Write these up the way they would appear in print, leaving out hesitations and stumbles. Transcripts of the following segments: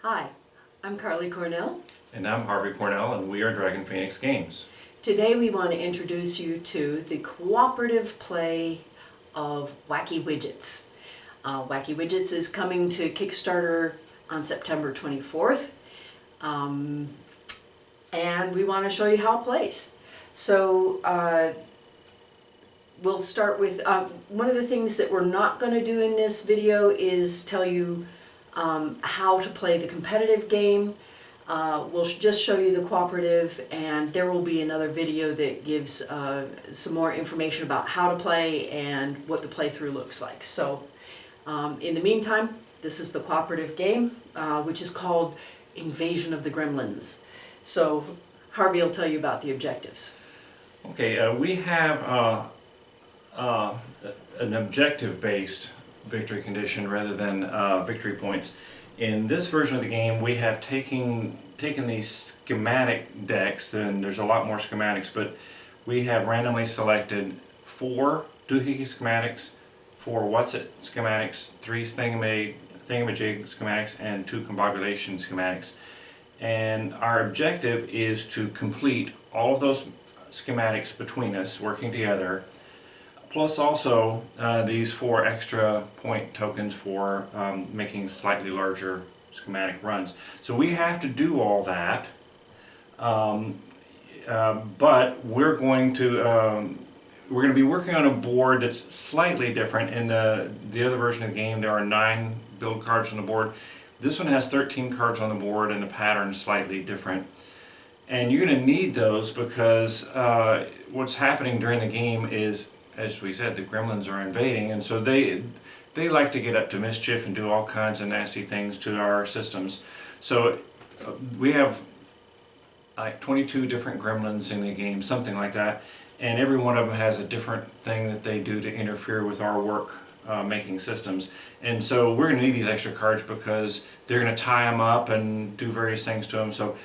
Hi, I'm Carly Cornell. And I'm Harvey Cornell, and we are Dragon Phoenix Games. Today we want to introduce you to the cooperative play of Wacky Widgets. Wacky Widgets is coming to Kickstarter on September 24th, and we want to show you how it plays. So we'll start with, one of the things that we're not going to do in this video is tell you how to play the competitive game. We'll just show you the cooperative, and there will be another video that gives some more information about how to play and what the playthrough looks like. So in the meantime, this is the cooperative game, which is called Invasion of the Gremlins. So Harvey will tell you about the objectives. Okay, we have an objective-based victory condition rather than victory points. In this version of the game, we have taken these schematic decks, and there's a lot more schematics, but we have randomly selected 4 doohickey schematics, 4 what's-it schematics, 3 thingamajig schematics, and 2 combobulation schematics. And our objective is to complete all of those schematics between us, working together, plus also these 4 extra point tokens for making slightly larger schematic runs. So we have to do all that, but we're going to be working on a board that's slightly different. In the other version of the game, there are 9 build cards on the board. This one has 13 cards on the board, and the pattern is slightly different. And you're going to need those because what's happening during the game is, as we said, the gremlins are invading, and so they like to get up to mischief and do all kinds of nasty things to our systems. So we have like 22 different gremlins in the game, something like that, and every one of them has a different thing that they do to interfere with our work making systems. And so we're going to need these extra cards because they're going to tie them up and do various things to them. So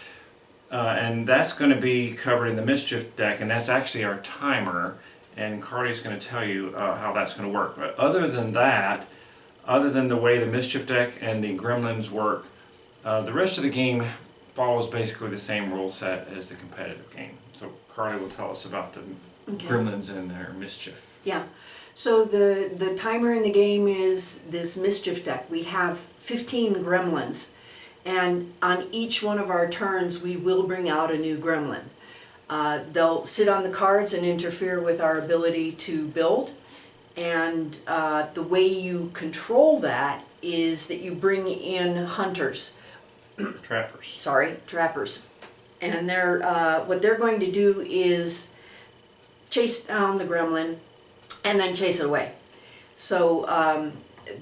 and that's going to be covered in the mischief deck, and that's actually our timer. And Carly's going to tell you how that's going to work. But other than that, other than the way the mischief deck and the gremlins work, the rest of the game follows basically the same rule set as the competitive game. So Carly will tell us about the gremlins and their mischief. Yeah, so the timer in the game is this mischief deck. We have 15 gremlins, and on each one of our turns we will bring out a new gremlin. They'll sit on the cards and interfere with our ability to build, and the way you control that is that you bring in hunters. Trappers. And they're what they're going to do is chase down the gremlin and then chase it away. So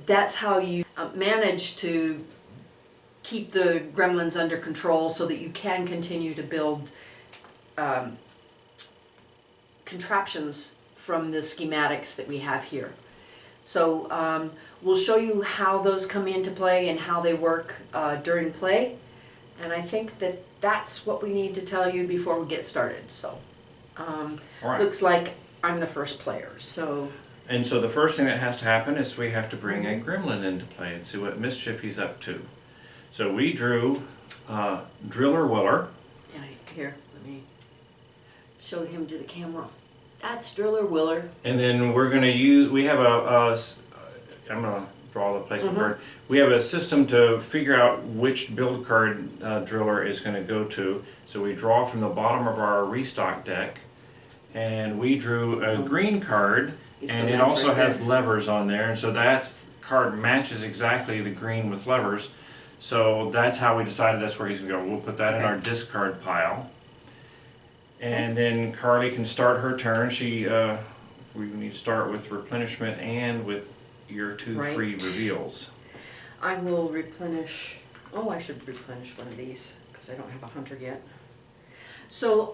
that's how you manage to keep the gremlins under control so that you can continue to build contraptions from the schematics that we have here. So we'll show you how those come into play and how they work during play, and I think that that's what we need to tell you before we get started. So Right. Looks like I'm the first player. So the first thing that has to happen is we have to bring a gremlin into play and see what mischief he's up to. So we drew Driller Willer. yeah, here, let me show him to the camera. That's Driller Willer. And then we're going to use, we have I'm going to draw the placement card. We have a system to figure out which build card Driller is going to go to. So we draw from the bottom of our restock deck, and we drew a green card, and it also has levers on there, and so that card matches exactly the green with levers. So that's how we decided that's where he's going to go. We'll put that in our discard pile. And then Carly can start her turn. We need to start with replenishment and with your 2 free reveals. I will replenish. Oh, I should replenish one of these because I don't have a hunter yet. So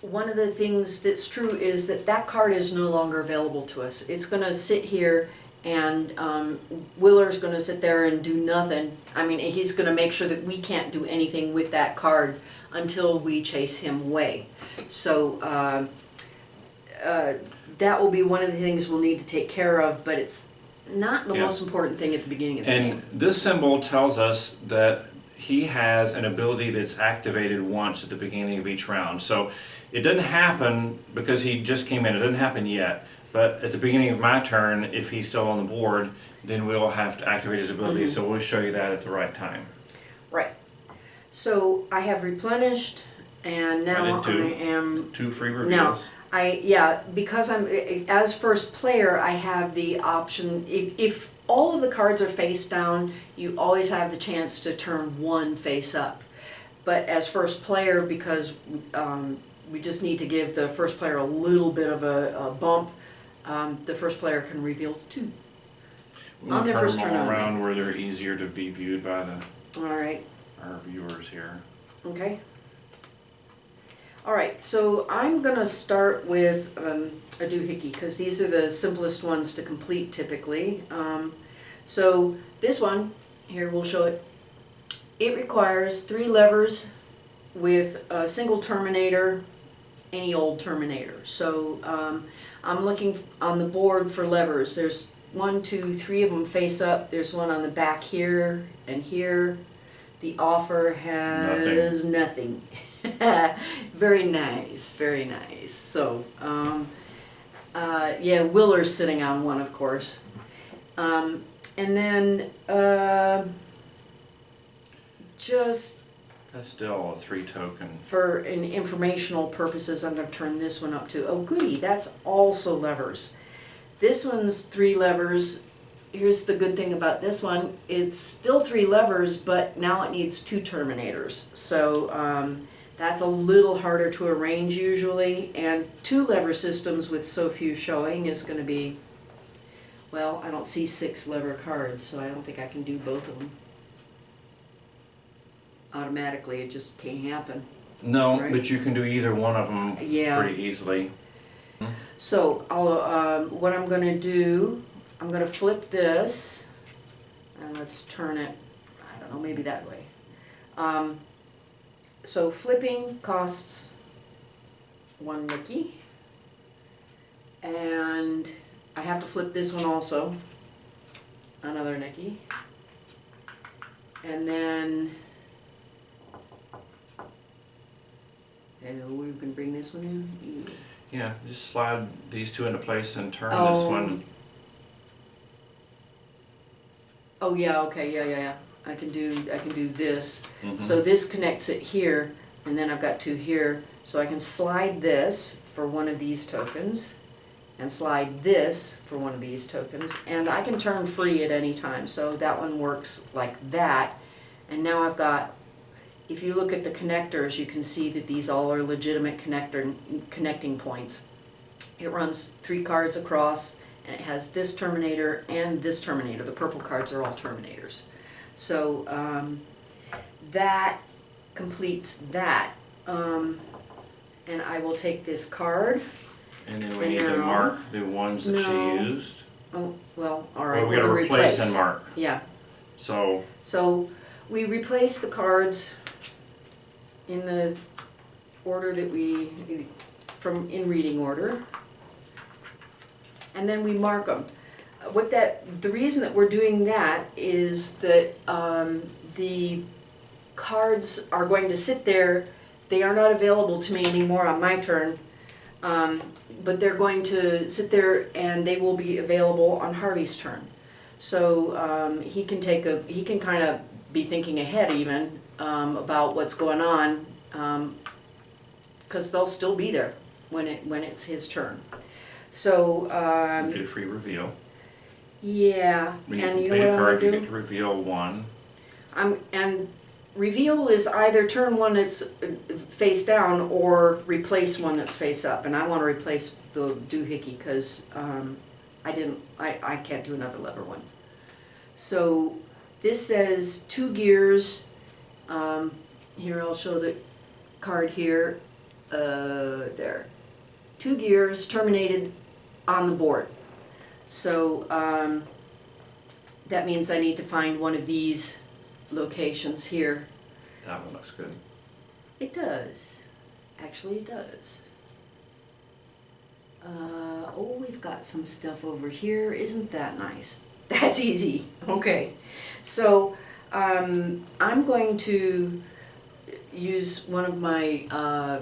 one of the things that's true is that card is no longer available to us. It's going to sit here, and Willer's going to sit there and do nothing. I mean, he's going to make sure that we can't do anything with that card until we chase him away. So that will be one of the things we'll need to take care of, but it's not the Yeah. most important thing at the beginning of the game. And this symbol tells us that he has an ability that's activated once at the beginning of each round. So it doesn't happen because he just came in, it doesn't happen yet. But at the beginning of my turn, if he's still on the board, then we'll have to activate his ability. So we'll show you that at the right time. Right. So I have replenished, and now I am 2 free reveals. now. Because I'm as first player, I have the option. If all of the cards are face down, you always have the chance to turn one face up. But as first player, because we just need to give the first player a little bit of a bump, the first player can reveal 2 We'll on their first turn. them all around where they're easier to be viewed by All right. our viewers here. Okay. All right, so I'm gonna start with a doohickey because these are the simplest ones to complete typically. So this one, here we'll show it. It requires 3 levers with a single terminator, any old terminator. So I'm looking on the board for levers. There's 1, 2, 3 of them face up. There's one on the back here and here. The offer has nothing. Very nice, very nice. So, yeah, Willer's sitting on one, of course. And then, just That's still a 3 token. for informational purposes, I'm going to turn this one up to, oh goody, that's also levers. This one's 3 levers. Here's the good thing about this one, it's still 3 levers, but now it needs 2 terminators. So that's a little harder to arrange usually, and 2 lever systems with so few showing is going to be, well, I don't see 6 lever cards, so I don't think I can do both of them. Automatically, it just can't happen. No, Right. but you can do either one of them Yeah. pretty easily. So what I'm going to do, I'm going to flip this, and let's turn it, I don't know, maybe that way. So flipping costs 1 Nicky, and I have to flip this one also, another Nicky, and then we can bring this one in. Yeah, just slide these 2 into place and turn this Oh. one. Oh yeah, okay, yeah. I can do this. Mhm. So this connects it here, and then I've got 2 here. So I can slide this for one of these tokens, and slide this for one of these tokens, and I can turn free at any time. So that one works like that. And now I've got, if you look at the connectors, you can see that these all are legitimate connecting points. It runs 3 cards across, and it has this terminator and this terminator. The purple cards are all terminators. So that completes that. And I will take this card. And then we need to mark the ones that she used. Oh, well, all right. Well, we we're gotta gonna replace and mark. Yeah. So So we replace the cards in the order that in reading order, and then we mark them. The reason that we're doing that is that the cards are going to sit there. They are not available to me anymore on my turn, but they're going to sit there and they will be available on Harvey's turn. So he can kind of be thinking ahead even about what's going on, because they'll still be there when it's his turn. So get a free reveal. yeah, When and you you know pay what a I'm card, gonna you do? get to reveal 1. And reveal is either turn one that's face down or replace one that's face up, and I want to replace the doohickey because I can't do another lever one. So this says 2 gears. Here I'll show the card here. There, 2 gears terminated on the board. So that means I need to find one of these locations here. That one looks good. It does. Actually, it does. Oh, we've got some stuff over here. Isn't that nice? That's easy. Okay. So I'm going to use one of my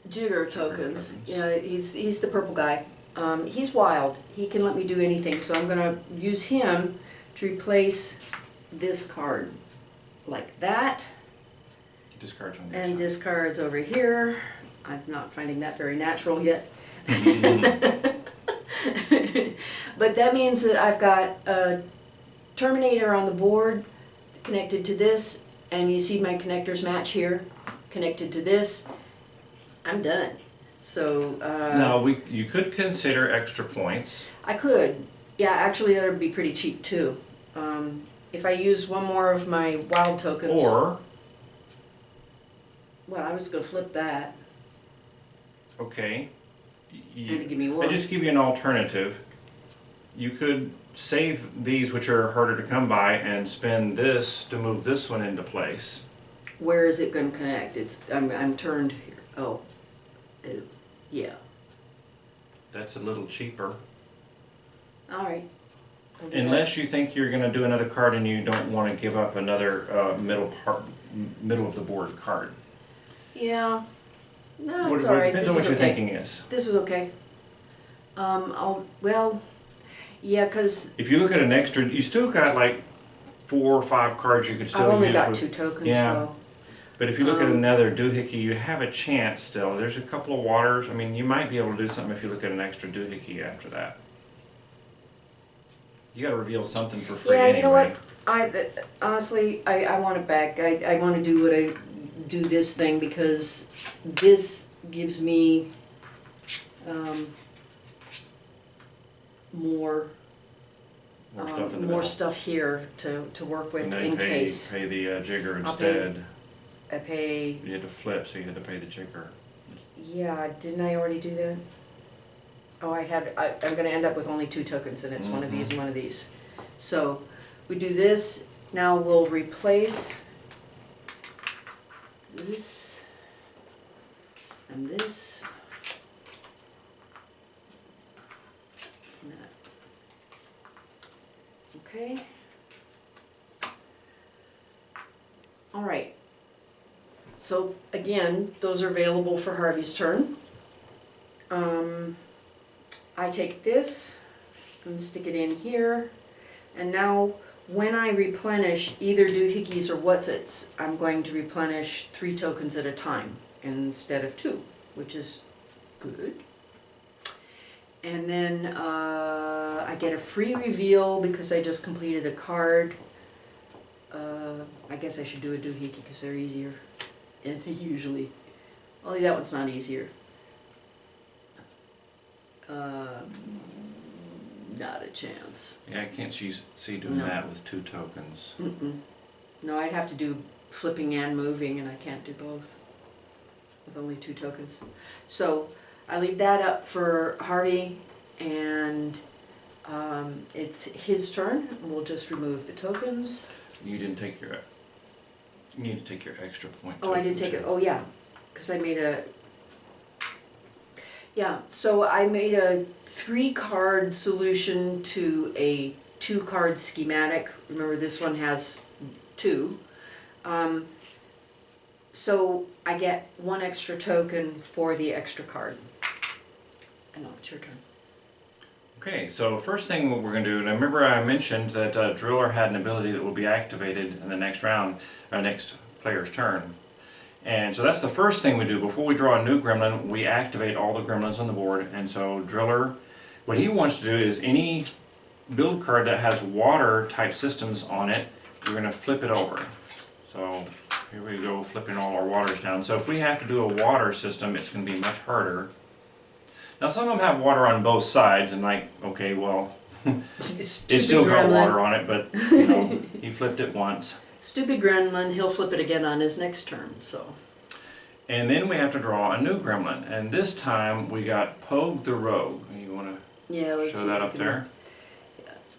jigger tokens. Yeah, he's the purple guy. He's wild. He can let me do anything. So I'm going to use him to replace this card, like that. Discards on your And side. discards over here. I'm not finding that very natural yet. But that means that I've got a terminator on the board connected to this, and you see my connectors match here, connected to this. I'm done. So Now, you could consider extra points. I could. Yeah, actually that would be pretty cheap too. If I use one more of my wild tokens. Or, Well, I was going to flip that. okay, And give me one. I just give you an alternative. You could save these, which are harder to come by, and spend this to move this one into place. Where is it going to connect? I'm turned here. Oh, yeah. That's a little cheaper. All right. I'll do Unless you think you're going to do another card and you don't want to give up another middle of the board card. that. Yeah. No, it's all right. Depends This on what is your okay. thinking is. This is okay. Yeah, because If you look at an extra, you still got like 4 or 5 cards you could still I've only use got with- 2 tokens Yeah. though. But if you look at another doohickey, you have a chance still. There's a couple of waters. I mean, you might be able to do something if you look at an extra doohickey after that. You got to reveal something for free Yeah, anyway. you know what? Honestly, I want it back. I want to do this thing because this gives me more More stuff in the more middle. stuff here to work with And then in you case pay the jigger I'll pay- instead. I pay. You had to flip, so you had to pay the jigger. Yeah, didn't I already do that? Oh, I'm gonna end up with only 2 tokens, and it's one of these and one of these. So, we do this, now we'll replace this and this. And that. Okay. All right. So again, those are available for Harvey's turn. I take this and stick it in here, and now when I replenish either doohickeys or whatsits, I'm going to replenish 3 tokens at a time instead of 2, which is good. And then I get a free reveal because I just completed a card. I guess I should do a doohickey because they're easier. And usually, only that one's not easier. Not a chance. Yeah, I can't see doing No. that with 2 tokens. No, I'd have to do flipping and moving, and I can't do both with only 2 tokens. So I leave that up for Harvey, and it's his turn. We'll just remove the tokens. You didn't take your. You need to take your extra point. Oh, I did token, take it. too. Oh, yeah, because I made a. Yeah, so I made a 3-card solution to a 2-card schematic. Remember, this one has 2. So I get 1 extra token for the extra card. I know, it's your turn. Okay, so first thing what we're going to do, and remember I mentioned that Driller had an ability that will be activated in the next round, next player's turn. And so that's the first thing we do. Before we draw a new gremlin, we activate all the gremlins on the board. And so Driller, what he wants to do is any build card that has water type systems on it, we're going to flip it over. So here we go, flipping all our waters down. So if we have to do a water system, it's going to be much harder. Now some of them have water on both sides, and like, okay, well, it's still got water on it, but you know, he flipped it once. Stupid gremlin, he'll flip it again on his next turn, so. And then we have to draw a new gremlin, and this time we got Pogue the Rogue. You want to Yeah, let's show see that if we up can- there?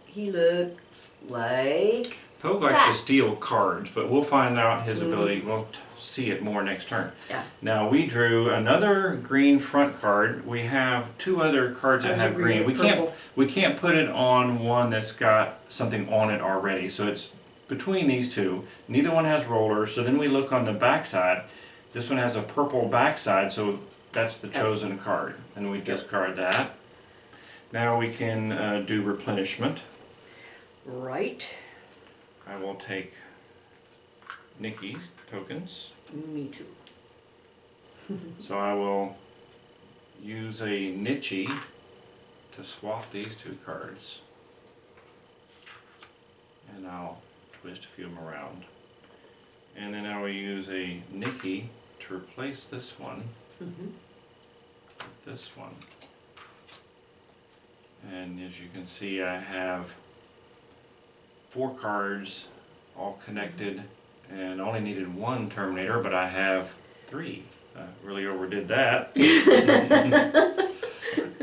he looks like Pogue likes that. to steal cards, but we'll find out his ability. We'll see it more next turn. Yeah. Now we drew another green front card. We have two other cards that Ours have are green green. with purple. We can't put it on one that's got something on it already. So it's between these two. Neither one has rollers. So then we look on the backside. This one has a purple backside, so that's the chosen card, and we discard that. Now we can do replenishment. Right. I will take Nikki's tokens. Me too. So I will use a Nichi to swap these two cards. And I'll twist a few of them around. And then I will use a Nikki to replace this one with this one. And as you can see, I have 4 cards all connected, and only needed 1 Terminator, but I have 3. I really overdid that.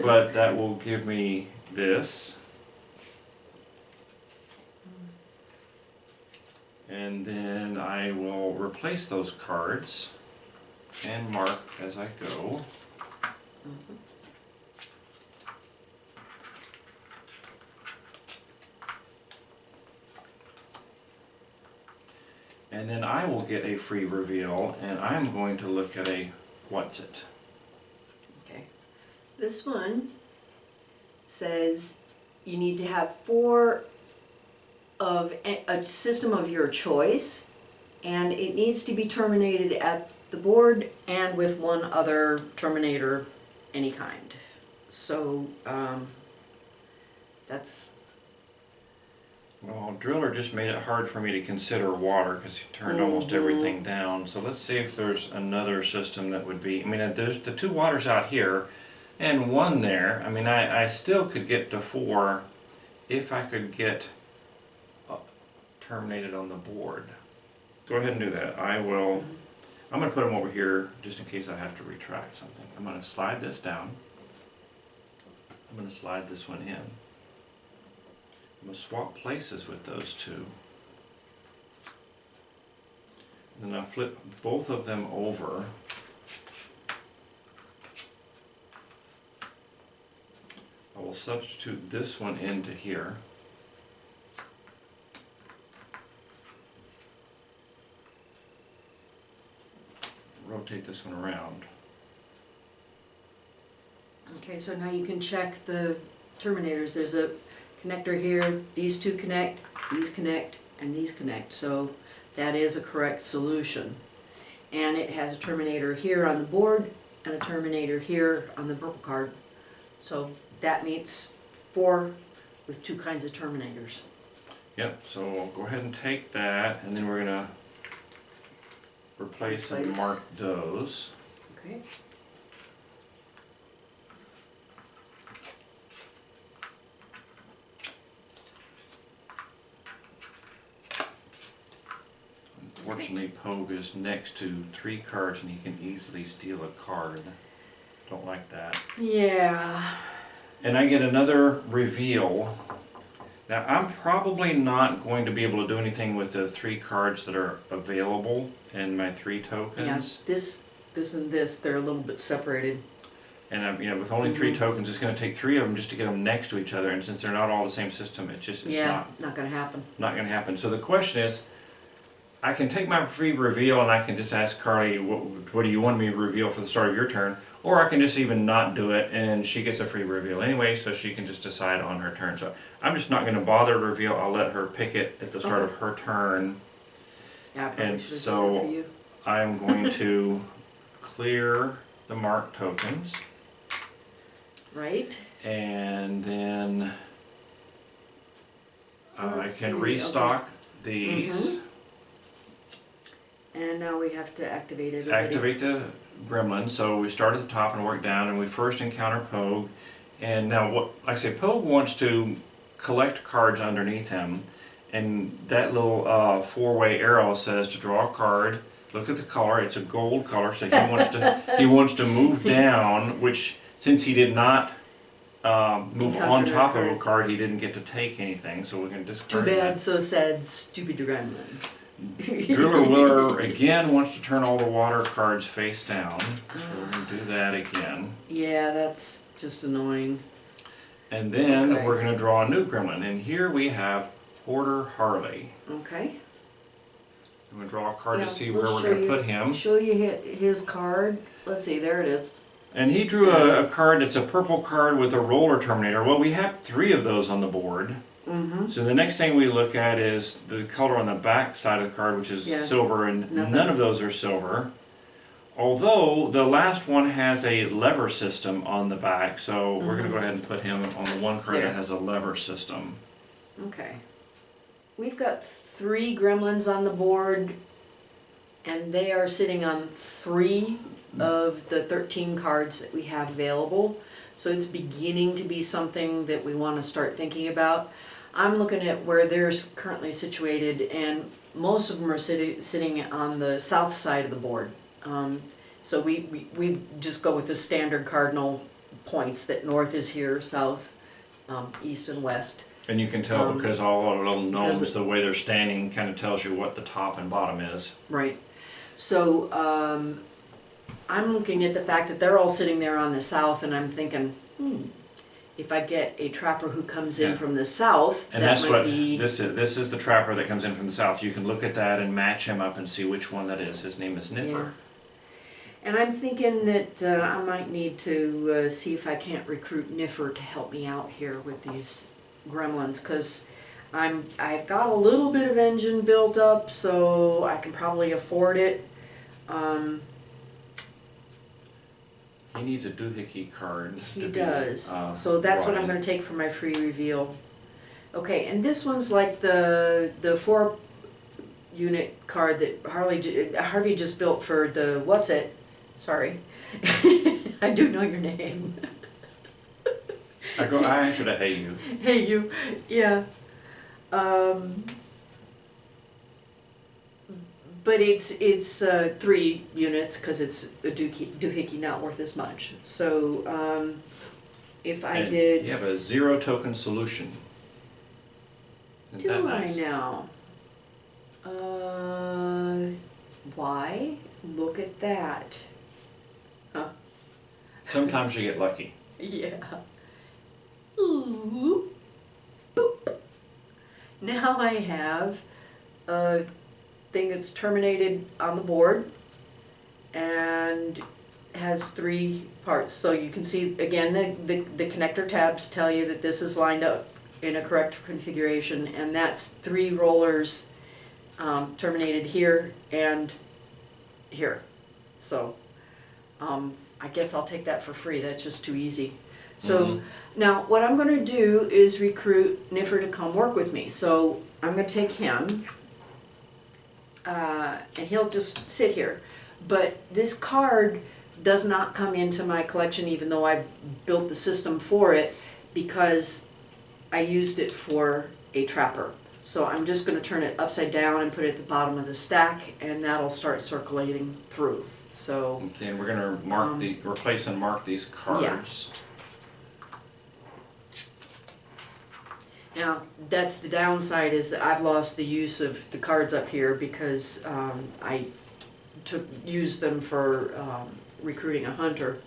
But that will give me this. And then I will replace those cards and mark as I go. And then I will get a free reveal, and I'm going to look at a what's it. Okay. This one says you need to have 4 of a system of your choice, and it needs to be terminated at the board and with 1 other terminator any kind. So that's... Well, Driller just made it hard for me to consider water because he turned almost everything down. So let's see if there's another system that would be... I mean, there's the 2 waters out here and 1 there. I mean, I still could get to 4 if I could get terminated on the board. Go ahead and do that. I'm going to put them over here just in case I have to retract something. I'm going to slide this down. I'm going to slide this one in. I'm going to swap places with those 2. Then I'll flip both of them over. I will substitute this one into here. Rotate this one around. Okay, so now you can check the terminators. There's a connector here, these 2 connect, these connect, and these connect. So that is a correct solution. And it has a terminator here on the board and a terminator here on the purple card. So that means 4 with 2 kinds of terminators. Yep, so we'll go ahead and take that, and then we're going to replace and mark those. Okay. Unfortunately, Pogue is next to 3 cards and he can easily steal a card. Don't like that. Yeah. And I get another reveal. Now, I'm probably not going to be able to do anything with the 3 cards that are available in my 3 tokens. Yeah, this and this, they're a little bit separated. And with only 3 tokens, it's going to take 3 of them just to get them next to each other. And since they're not all the same system, it's not going to happen. Not going to happen. So the question is, I can take my free reveal and I can just ask Carly, what do you want me to reveal for the start of your turn? Or I can just even not do it and she gets a free reveal anyway, so she can just decide on her turn. So I'm just not going to bother to reveal. I'll let her pick it at the start of her turn. Yeah, I probably And should have done that for you. I'm going to clear the marked tokens. Right. And then I Let's can see, restock these. And now we have to activate everybody. Activate the gremlin. So we start at the top and work down, and we first encounter Pogue. And now, like I say, Pogue wants to collect cards underneath him, and that little 4-way arrow says to draw a card. Look at the color; it's a gold color, so he wants to move down. Which, since he did not move on top of a card, he didn't get to take anything, so we can discard Too bad, that. so sad, stupid gremlin. Driller Willer again wants to turn all the water cards face down. So we're going to do that again. Yeah, that's just annoying. And then Okay. we're going to draw a new gremlin. And here we have Hoarder Harley. Okay. I'm going to draw a card Yeah, to see we'll where we're show going to you- put him. Show you his card. Let's see, there it is. And he drew a card that's a purple card with a roller terminator. Well, we have 3 of those on the board. Mm-hmm. So the next thing we look at is the color on the back side of the card, which is Yeah. silver, and Nothing. none of those are silver. Although the last one has a lever system on the back, so we're going to go ahead and put him on the one card There. that has a lever system. Okay. We've got 3 gremlins on the board, and they are sitting on 3 of the 13 cards that we have available. So it's beginning to be something that we want to start thinking about. I'm looking at where they're currently situated, and most of them are sitting on the south side of the board. So we just go with the standard cardinal points that north is here, south, east and west. And you can tell because all our little because gnomes, the way they're standing kind of tells you what the top and bottom is. Right. So I'm looking at the fact that they're all sitting there on the south, and I'm thinking, if I get a trapper who comes in Yeah. from the south, And that that's might what be... this is. This is the trapper that comes in from the south. You can look at that and match him up and see which one that is. His name is Niffer. Yeah. And I'm thinking that I might need to see if I can't recruit Niffer to help me out here with these gremlins, because I've got a little bit of engine built up, so I can probably afford it. He needs a doohickey card. He to be, does. So that's what I'm brought going to take for my free reveal. Okay, and this one's like the 4 unit card that Harvey just built for the what's it? Sorry, I do know your name. I answered a hey you. Hey you, yeah. But it's 3 units because it's a doohickey, not worth as much. So if I And did, you have a 0 token solution. Isn't do that I nice? now? Why? Look at that. Huh. Sometimes you get lucky. Yeah. Ooh. Boop. Now I have a thing that's terminated on the board and has 3 parts. So you can see again the connector tabs tell you that this is lined up in a correct configuration, and that's 3 rollers terminated here and here. So I guess I'll take that for free. That's just too easy. So now what I'm going to do is recruit Niffer to come work with me. So I'm going to take him and he'll just sit here. But this card does not come into my collection even though I've built the system for it, because I used it for a trapper. So I'm just going to turn it upside down and put it at the bottom of the stack, and that'll start circulating through. So Okay, and we're going to mark replace and mark these cards. now that's the downside, is that I've lost the use of the cards up here because I used them for recruiting a hunter.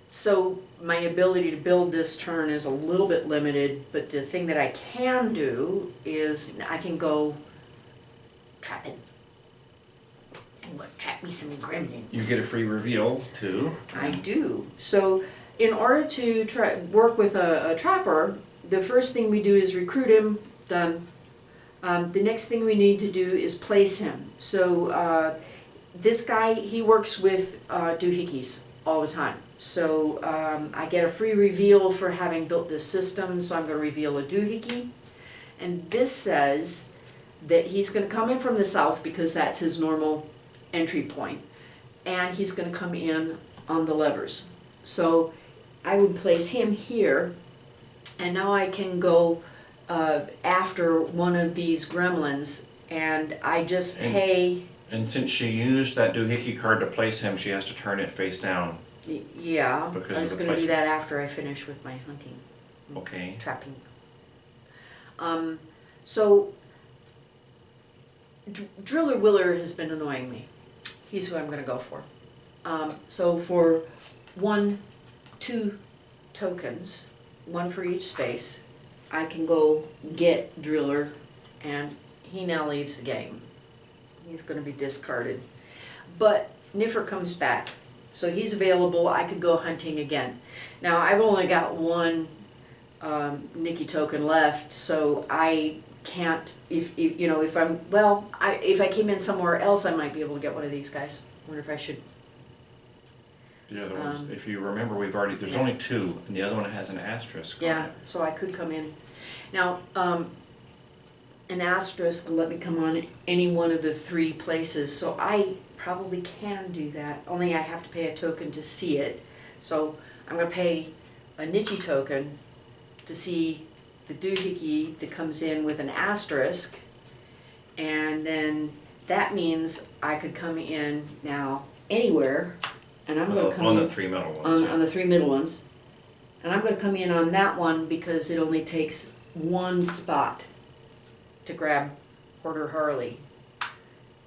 So my ability to build this turn is a little bit limited, but the thing that I can do is I can go trapping. I'm going to trap me some gremlins. You get a free reveal too. I do. So in order to work with a trapper, the first thing we do is recruit him. Done. The next thing we need to do is place him. So this guy, he works with doohickeys all the time. So I get a free reveal for having built this system, so I'm going to reveal a doohickey. And this says that he's going to come in from the south because that's his normal entry point. And he's going to come in on the levers. So I would place him here, and now I can go after one of these gremlins, and I just pay... And since she used that doohickey card to place him, she has to turn it face down. Yeah, Because I of was the gonna do placement. that after I finish with my hunting. Okay. Trapping. So Driller Willer has been annoying me. He's who I'm gonna go for. So for 2 tokens, one for each space, I can go get Driller, and he now leaves the game. He's gonna be discarded. But Niffer comes back, so he's available. I could go hunting again. Now I've only got one Nikki token left, so I can't. If you know, if I'm if I came in somewhere else, I might be able to get one of these guys. I wonder if I should. The other ones, if you remember, there's yeah. only 2, and the other one has an asterisk on Yeah, it. so I could come in. Now, an asterisk will let me come on any one of the 3 places, so I probably can do that, only I have to pay a token to see it. So I'm gonna pay a Nichi token to see the doohickey that comes in with an asterisk, and then that means I could come in now anywhere, and I'm gonna come On in the 3 middle ones. on the 3 middle ones. And I'm gonna come in on that one because it only takes 1 spot to grab Hoarder Harley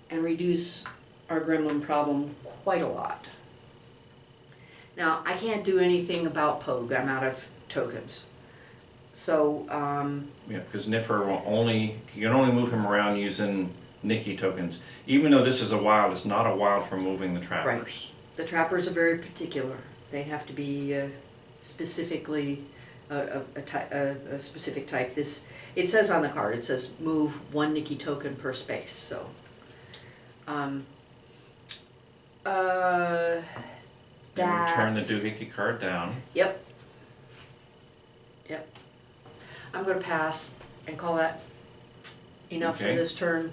and reduce our gremlin problem quite a lot. Now, I can't do anything about Pogue, I'm out of tokens. So, Yeah, because Niffer you can only move him around using Nikki tokens. Even though this is a wild, it's not a wild for moving the trappers. the trappers are very particular. They have to be specifically a specific type. It says on the card, it says move 1 Nikki token per space, so. And return the That's, doohickey card down. yep. I'm gonna pass and call that enough for Okay. this turn,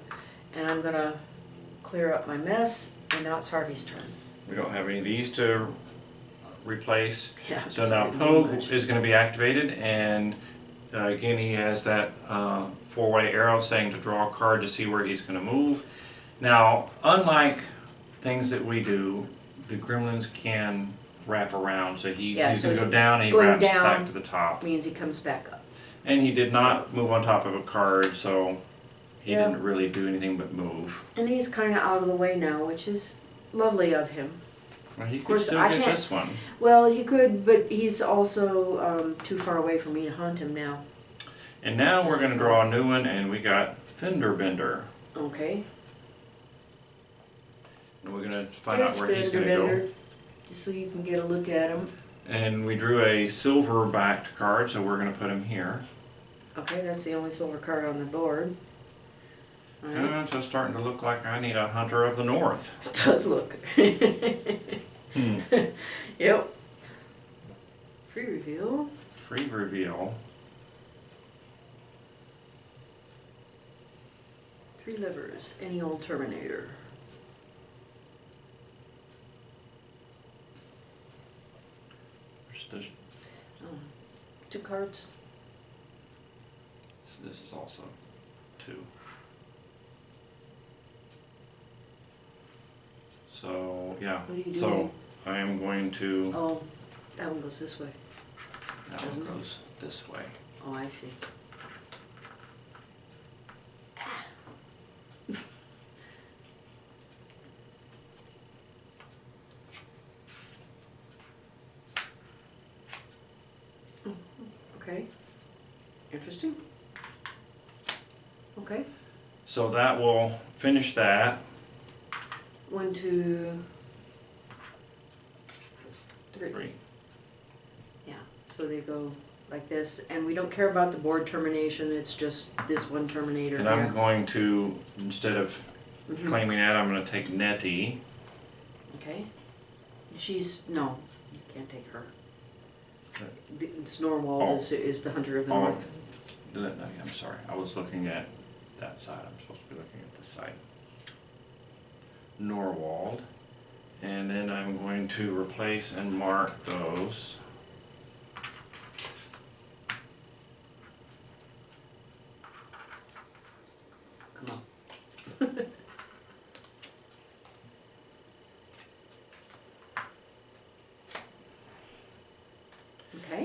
and I'm gonna clear up my mess, and now it's Harvey's turn. We don't have any of these to replace. Yeah. So now Pogue is going to be activated, and again he has that 4-way arrow saying to draw a card to see where he's going to move. Now, unlike things that we do, the gremlins can wrap around, so he's going to go down and he wraps back to the top. Means he comes back up. And he did not move on top of a card, so he Yeah. didn't really do anything but move. And he's kind of out of the way now, which is lovely of him. Well, he could course, still I get can't- this one. Well, he could, but he's also too far away for me to hunt him now. And now we're Just going to draw a new one, and we got Fender Bender. Okay. And we're going to find out where he's going to go. Just so you can get a look at him. And we drew a silver backed card, so we're going to put him here. Okay, that's the only silver card on the board. All right. So it's starting to look like I need a Hunter of the North. It does look. Yep. Free reveal. Free reveal. 3 livers. Any old Terminator. This 2 cards. is also 2. So, yeah. What are you So doing? I am going to. Oh, that one goes this way. That one goes this way. Oh, I see. Okay. Interesting. Okay. So that will finish that. 1, 2, 3. 3. Yeah, so they go like this, and we don't care about the board termination, it's just this one terminator And here. I'm going to, instead of claiming that, I'm going to take Nettie. Okay. No, you can't take her. Snorwald is the Hunter of the North. I'm sorry, I was looking at that side. I'm supposed to be looking at this side. Norwald. And then I'm going to replace and mark those. Come on.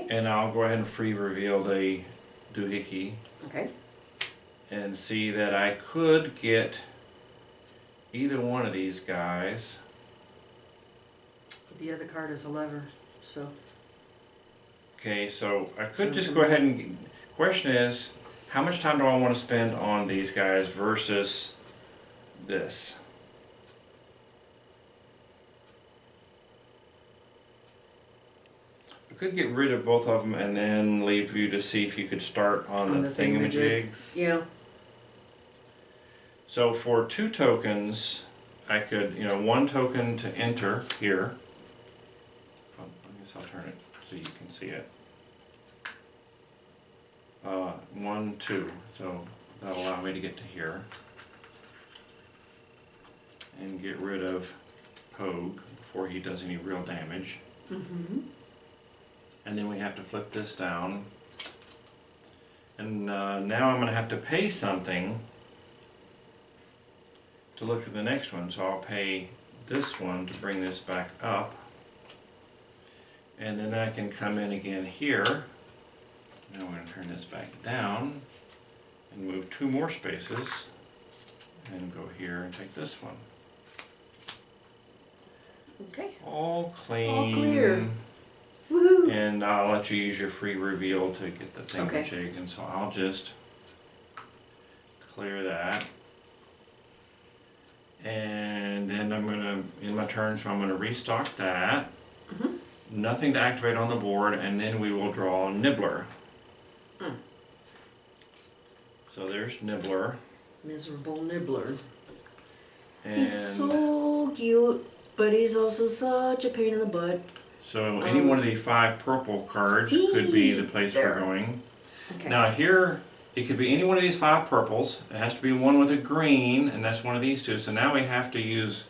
And I'll go ahead and free reveal the doohickey Okay. and see that I could get either one of these guys. The other card is a lever, so. Okay, so I could just go ahead and, question is, how much time do I want to spend on these guys versus this? I could get rid of both of them and then leave you to see if you could start on the thingamajigs. Yeah. So for 2 tokens, I could, one token to enter here. I guess I'll turn it so you can see it. 1, 2, so that'll allow me to get to here. And get rid of Pogue before he does any real damage. Mm-hmm. And then we have to flip this down. And now I'm going to have to pay something to look at the next one. So I'll pay this one to bring this back up. And then I can come in again here. Now we're going to turn this back down and move 2 more spaces and go here and take this one. Okay. All clean. All clear. Woohoo! And I'll let you use your free reveal to get the thingamajig. Okay. And so I'll just clear that. And then I'm going to, in my turn, so I'm going to restock that. Mm-hmm. Nothing to activate on the board, and then we will draw Nibbler. Mm. So there's Nibbler. Miserable Nibbler. And He's so cute, but he's also such a pain in the butt. so any one of the 5 purple cards could be the place we're going. Okay. Now here, it could be any one of these 5 purples. It has to be one with a green, and that's one of these 2. So now we have to use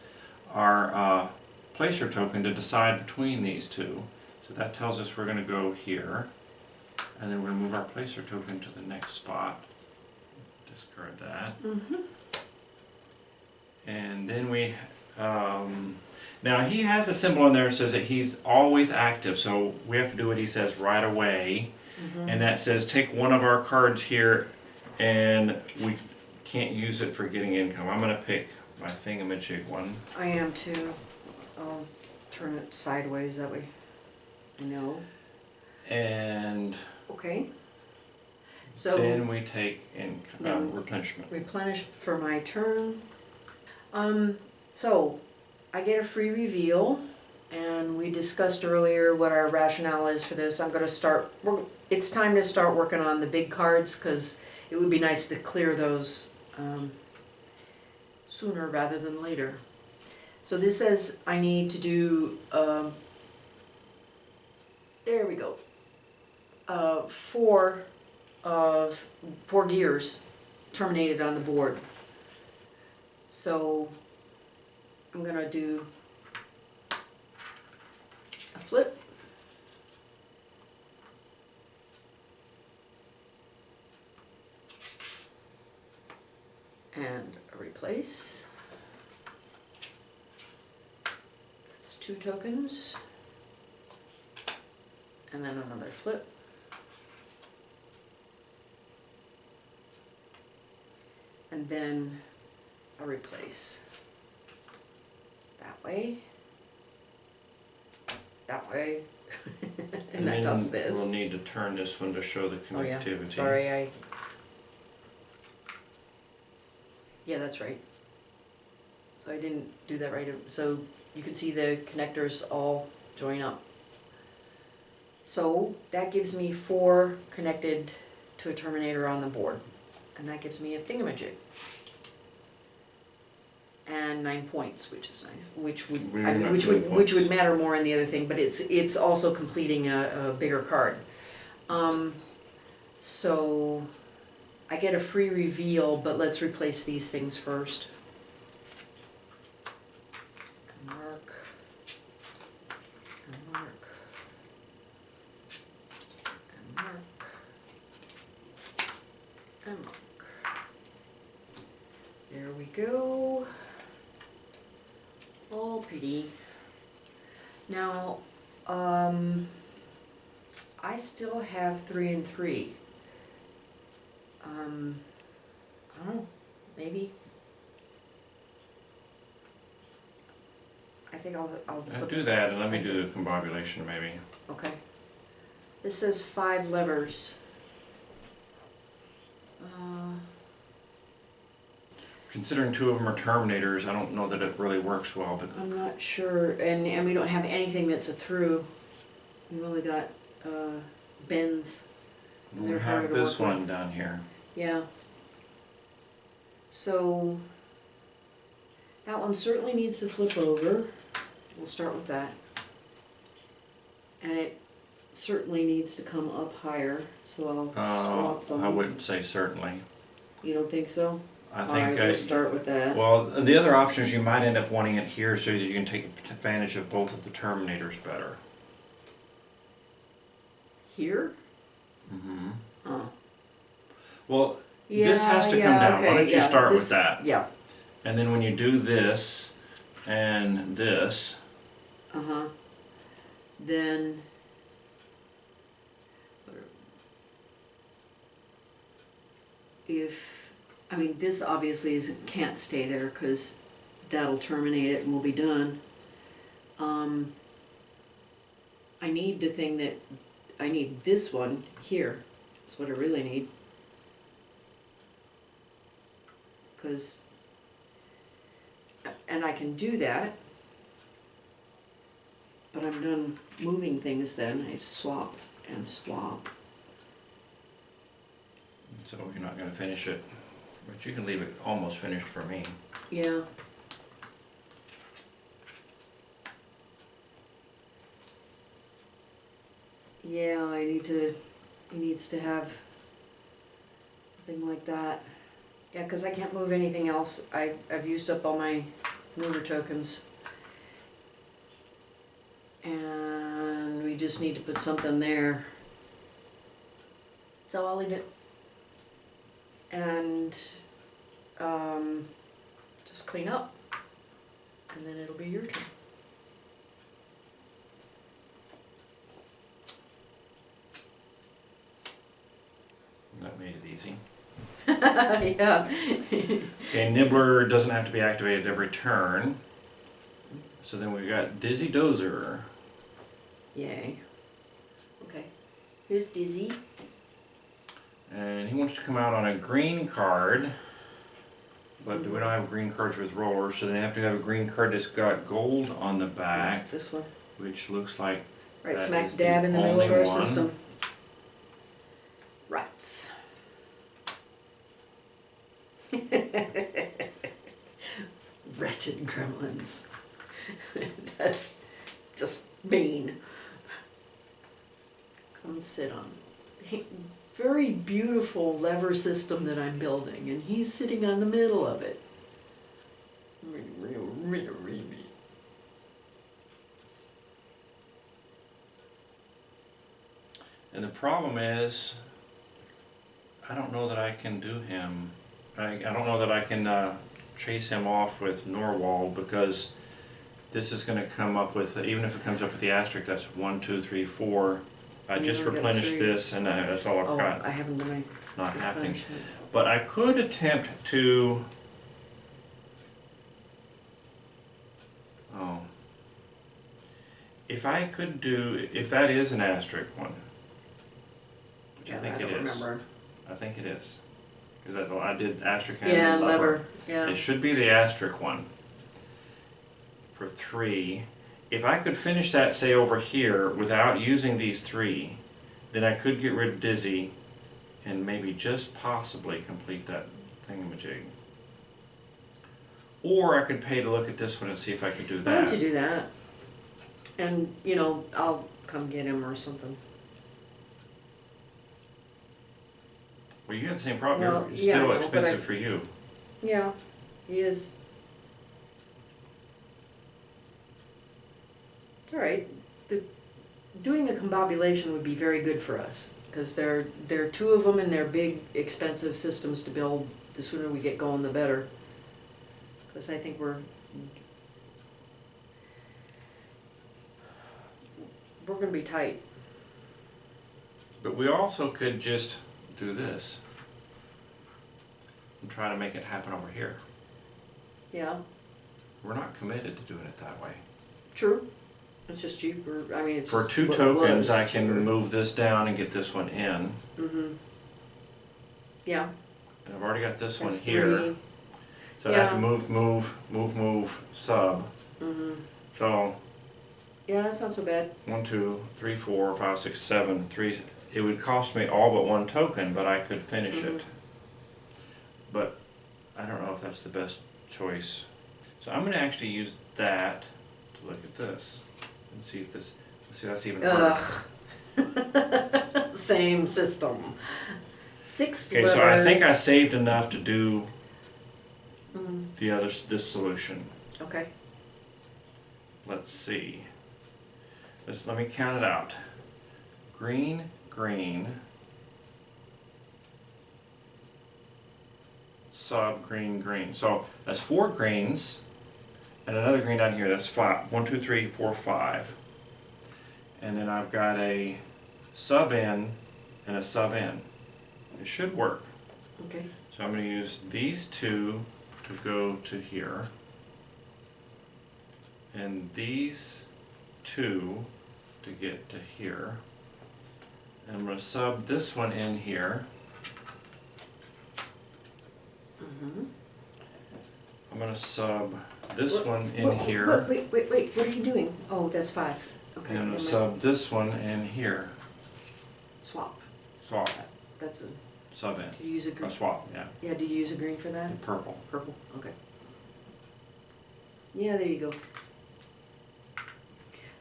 our placer token to decide between these 2. So that tells us we're going to go here. And then we're going to move our placer token to the next spot. Discard that. Mm-hmm. And then we, now he has a symbol in there that says that he's always active. So we have to do what he says right away. Mm-hmm. And that says take one of our cards here and we can't use it for getting income. I'm going to pick my thingamajig one. I am too. I'll turn it sideways that way. I know. And Okay. So then we take then replenishment. replenish for my turn. So I get a free reveal, and we discussed earlier what our rationale is for this. I'm going to start. It's time to start working on the big cards because it would be nice to clear those sooner rather than later. So this says I need to do. There we go. 4 gears terminated on the board. So I'm gonna do a flip, and a replace. That's 2 tokens, and then another flip. And then a replace. That way. That way. and that does this. We'll need to turn this one to show the connectivity. Oh yeah, sorry, yeah, that's right. So I didn't do that right. So you can see the connectors all join up. So that gives me 4 connected to a terminator on the board. And that gives me a thingamajig. And 9 points, which is nice. Which would matter more in the other thing, but it's also completing a bigger card. So I get a free reveal, but let's replace these things first. And mark. And mark. And mark. And mark. There we go. All pretty. Now, I still have 3 and 3. I don't know, maybe. I think I'll flip Do that and let me do the combobulation maybe. Okay. This says 5 levers. Considering 2 of them are terminators, I don't know that it really works well, but I'm not sure, and we don't have anything that's a through. We've only got bends. we They're harder have to this work one with. down here. Yeah. So that one certainly needs to flip over. We'll start with that. And it certainly needs to come up higher, so I'll swap them. I wouldn't say certainly. You don't think so? I think Alright, we'll start with that. well, the other option is you might end up wanting it here so that you can take advantage of both of the terminators better. Here? Mm-hmm. Oh. Well, Yeah, this has to come down. okay, Why don't you start this, with that? Yeah. And then when you do this and this, Then if, I mean, this obviously can't stay there because that'll terminate it and we'll be done. I need the thing that, I need this one here. That's what I really need. Because, and I can do that, but I'm done moving things then. I swap and swap. so you're not going to finish it, but you can leave it almost finished for me. Yeah. Yeah, he needs to have a thing like that. Yeah, because I can't move anything else. I've used up all my mover tokens. And we just need to put something there. So I'll leave it. And just clean up. And then it'll be your turn. That made it easy. Yeah. Okay, Nibbler doesn't have to be activated every turn. So then we've got Dizzy Dozer. Yay. Okay. Here's Dizzy. And he wants to come out on a green card. But we don't have green cards with rollers, so they have to have a green card that's got gold on the back. That's this one. Which looks like Right that smack is dab in the middle of our only one. system. Rats. Wretched gremlins. That's just mean. Come sit on. Very beautiful lever system that I'm building, and he's sitting on the middle of it. And the problem is, I don't know that I can do him. I don't know that I can chase him off with Norwald, because this is going to come up with, even if it comes up with the asterisk, that's 1, 2, 3, 4. I just only got replenished 3. this, and that's all I've Oh, got. I haven't done my It's not happening. replenishment. But I could attempt to. Oh. If I could do, if that is an asterisk one, which I think it is. Remember. I think it is. Because I did asterisk and Yeah, lever. lever. Yeah. It should be the asterisk one for 3. If I could finish that, say, over here without using these 3, then I could get rid of Dizzy and maybe just possibly complete that thingamajig. Or I could pay to look at this one and see if I could do that. Why don't you do that? And, you know, I'll come get him or something. Well, you have the same problem. Well, You're yeah, still no, but expensive for you. Yeah, he is. It's all right. Doing a combobulation would be very good for us, because there are 2 of them and they're big, expensive systems to build. The sooner we get going, the better. Because I think we're going to be tight. But we also could just do this and try to make it happen over here. Yeah, We're not committed to doing it that way. true. It's just cheaper. I mean, it's For just 2 what it tokens, was, I can cheaper. move this down and get this one in. Mm-hmm. Yeah. And I've already got this one That's here. 3. So I have to Yeah. move, sub. Mm-hmm. So Yeah, that's not so bad. 1, 2, 3, 4, 5, 6, 7, 3. It would cost me all but 1 token, but I could finish it. But I don't know if that's the best choice. So I'm going to actually use that to look at this and see if this. See, that's even harder. Ugh. Same system. 6 Okay, levers. so I think I saved enough to do Mm, this solution. okay. Let's see. Let me count it out. Green, green, sub, green, green. So that's 4 greens and another green down here. That's 5. 1, 2, 3, 4, 5. And then I've got a sub in and a sub in. It should work. Okay. So I'm going to use these 2 to go to here. And these 2 to get to here. And I'm going to sub this one in here. Mm-hmm. I'm going to sub this one in here. Wait. What are you doing? Oh, that's 5. Okay. And I'm going never to mind. sub this one in here. Swap. Swap. That's a. Sub in. Did you use a green? A swap, yeah. Yeah. Did you use a green for that? And purple. Purple. Okay. Yeah. There you go.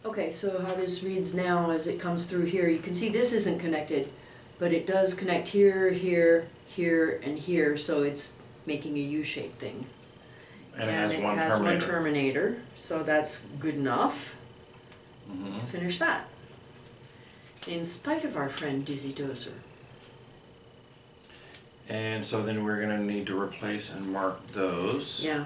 Okay. So how this reads now as it comes through here, you can see this isn't connected, but it does connect here, here, here, and here. So it's making a U-shaped thing. And it has one one terminator. terminator, so that's good enough Mhm. to finish that. In spite of our friend Dizzy Dozer. And so then we're going to need to replace and mark those. Yeah.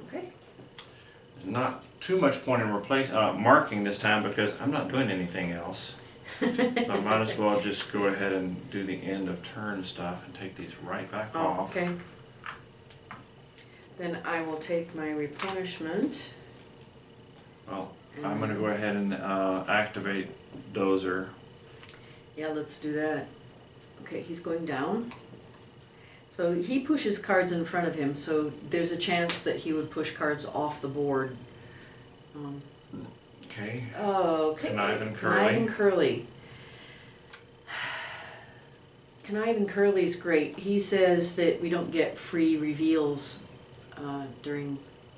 Okay. Not too much point in marking this time because I'm not doing anything else. So I might as well just go ahead and do the end of turn stuff and take these right back Oh, off. okay. Then I will take my replenishment. Well, I'm going to go ahead and activate Dozer. Yeah, let's do that. Okay, he's going down. So he pushes cards in front of him, so there's a chance that he would push cards off the board. Okay. Okay. Connive Connive and Curly. Connive and Curly's great. He says that we don't get free reveals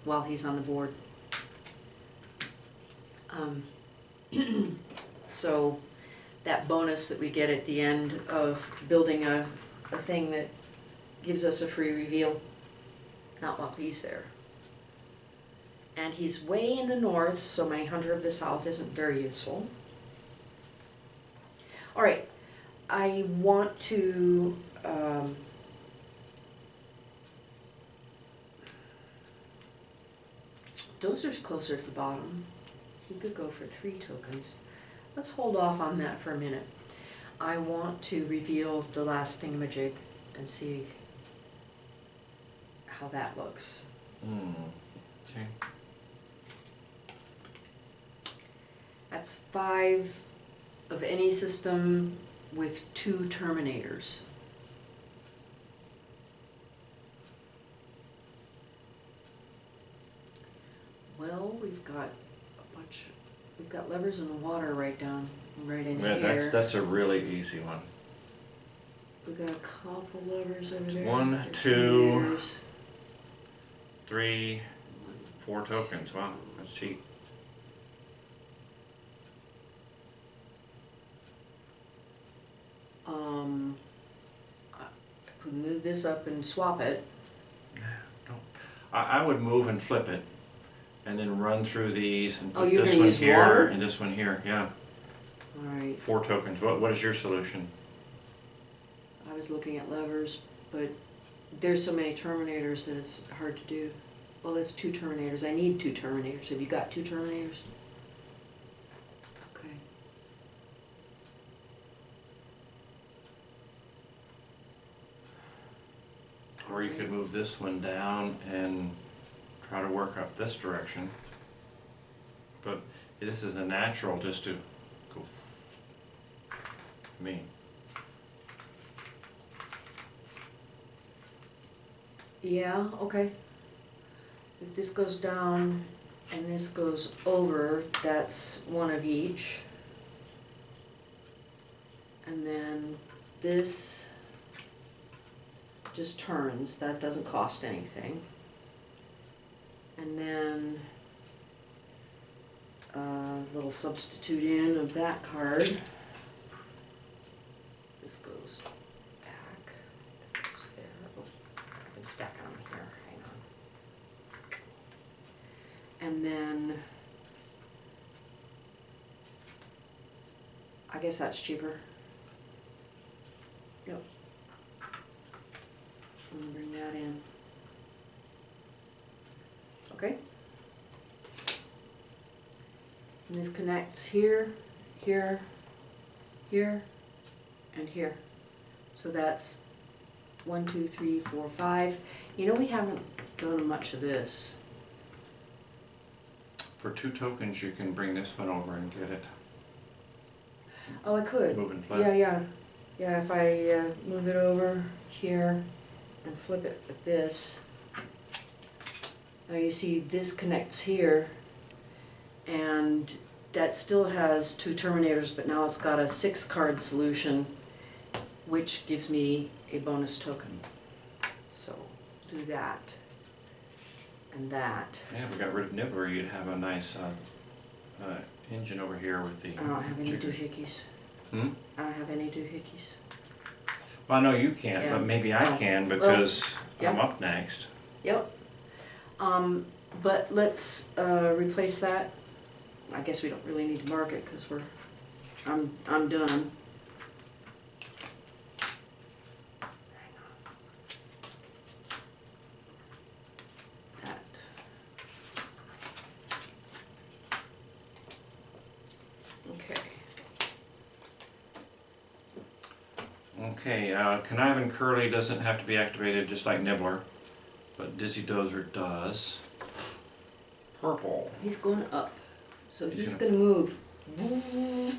while he's on the board. So that bonus that we get at the end of building a thing that gives us a free reveal, not while he's there. And he's way in the north, so my Hunter of the South isn't very useful. All right, I want to Dozer's closer to the bottom. He could go for 3 tokens. Let's hold off on that for a minute. I want to reveal the last thingamajig and see how that looks. Okay. That's 5 of any system with 2 terminators. Well, we've got levers in the water right in Yeah, here. that's a really easy one. We've got a couple levers over there. 1, They're 2, terminators. 3, 4 tokens. Wow, that's cheap. If we move this up and swap it. I would move and flip it, and then run through these and Oh, put you're this gonna one use here water? and this one here. Yeah, All right, 4 tokens. What is your solution? I was looking at levers. but there's so many Terminators that it's hard to do. Well, it's 2 Terminators. I need 2 Terminators. Have you got 2 Terminators? Okay. Or you could move this one down and try to work up this direction. But this is a natural just to go me. Yeah, okay. If this goes down and this goes over, that's 1 of each. And then this just turns, that doesn't cost anything. And then a little substitute in of that card. This goes back, that goes there. Oh, I can stack them here, hang on. And then, I guess that's cheaper. Yep. I'm gonna bring that in. Okay. And this connects here, here, here, and here. So that's 1, 2, 3, 4, 5. You know, we haven't done much of this. For 2 tokens, you can bring this one over and get it. Oh, I could. Move and flip. Yeah, yeah. Yeah, if I move it over here and flip it with this. Now you see this connects here, and that still has 2 Terminators, but now it's got a 6-card solution, which gives me a bonus token. So do that and that. Yeah, if we got rid of Nibbler, you'd have a nice engine over here with the... I don't have any jigger. doohickeys. Hmm? I don't have any doohickeys. Well, I know you can't, Yeah. but maybe I Oh. can because yeah. I'm up next. Yep. But let's replace that. I guess we don't really need to mark it because I'm done. That. Okay. Okay, Connive & Curly doesn't have to be activated just like Nibbler, but Dizzy Dozer does. Purple. He's going up, so He's he's gonna- going to move.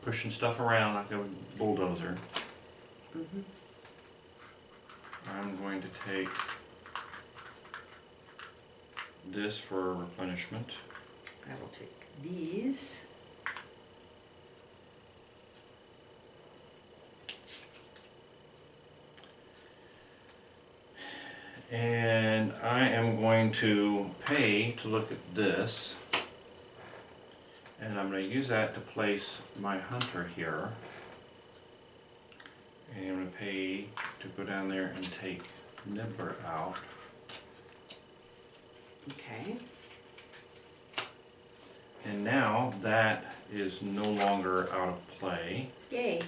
Pushing stuff around like a bulldozer. Mhm. I'm going to take this for replenishment. I will take these. And I am going to pay to look at this. And I'm going to use that to place my hunter here. And I'm going to pay to go down there and take Nibbler out. Okay. And now that is no longer out of play. Yay.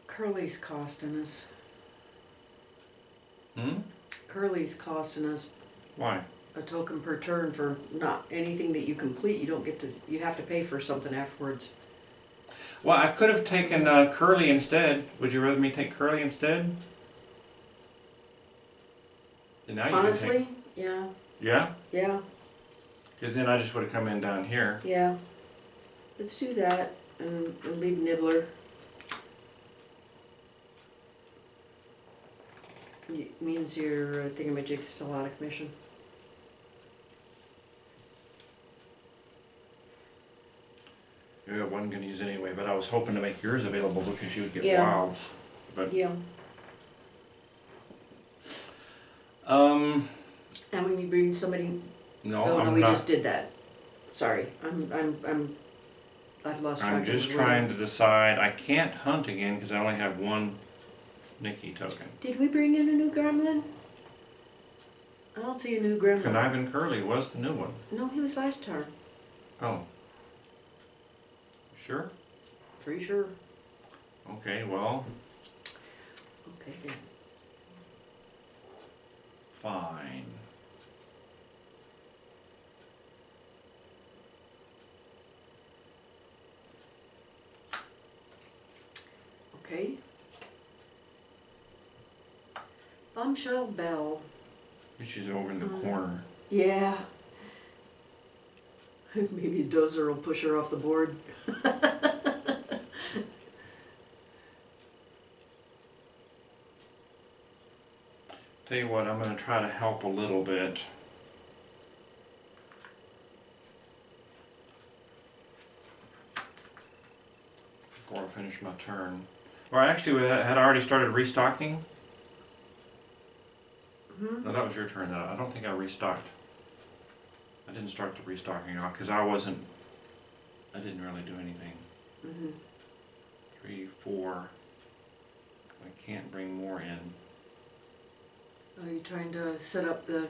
Curly's costing us. Curly's costing us Why? a token per turn for not anything that you complete. You don't get to. You have to pay for something afterwards. Well, I could have taken Curly instead. Would you rather me take Curly instead? And now you can Honestly, yeah, yeah? yeah, Because then I just would have come in down here. yeah. Let's do that and leave Nibbler. Means your thingamajig's still out of commission. Yeah, I wasn't going to use it anyway, but I was hoping to make yours available because you would get Yeah. wilds. But Yeah. um, And when you bring somebody, no, oh no, I'm we not. just did that. Sorry, I've lost track. I'm just trying to decide. I can't hunt again because I only have 1 Nikki token. Did we bring in a new gremlin? I don't see a new gremlin. Connive & Curly was the new one. No, he was last turn. Oh, Sure? Pretty sure. Okay, well, Okay then. fine. Okay. Bombshell Bell. She's over in the corner. Yeah. Maybe Dozer will push her off the board. Tell you what, I'm going to try to help a little bit. Before I finish my turn. Well, actually, we had already started restocking. Mm-hmm. No, that was your turn. Though. I don't think I restocked. I didn't start the restocking off because I didn't really do anything. Mm-hmm. 3, 4. I can't bring more in. Are you trying to set up the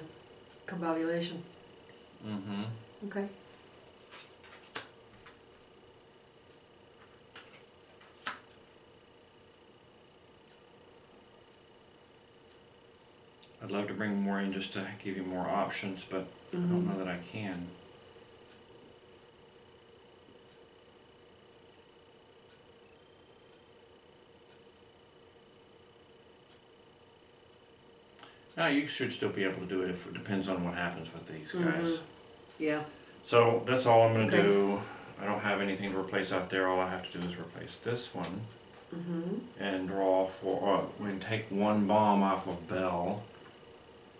combobulation? Mm-hmm. Okay. I'd love to bring more in just to give you more options, but I don't know that I can. Now you should still be able to do it if it depends on what happens with these guys. Yeah. So that's all I'm going to Okay. do. I don't have anything to replace out there. All I have to do is replace this one and draw for. We can take one bomb off of Belle.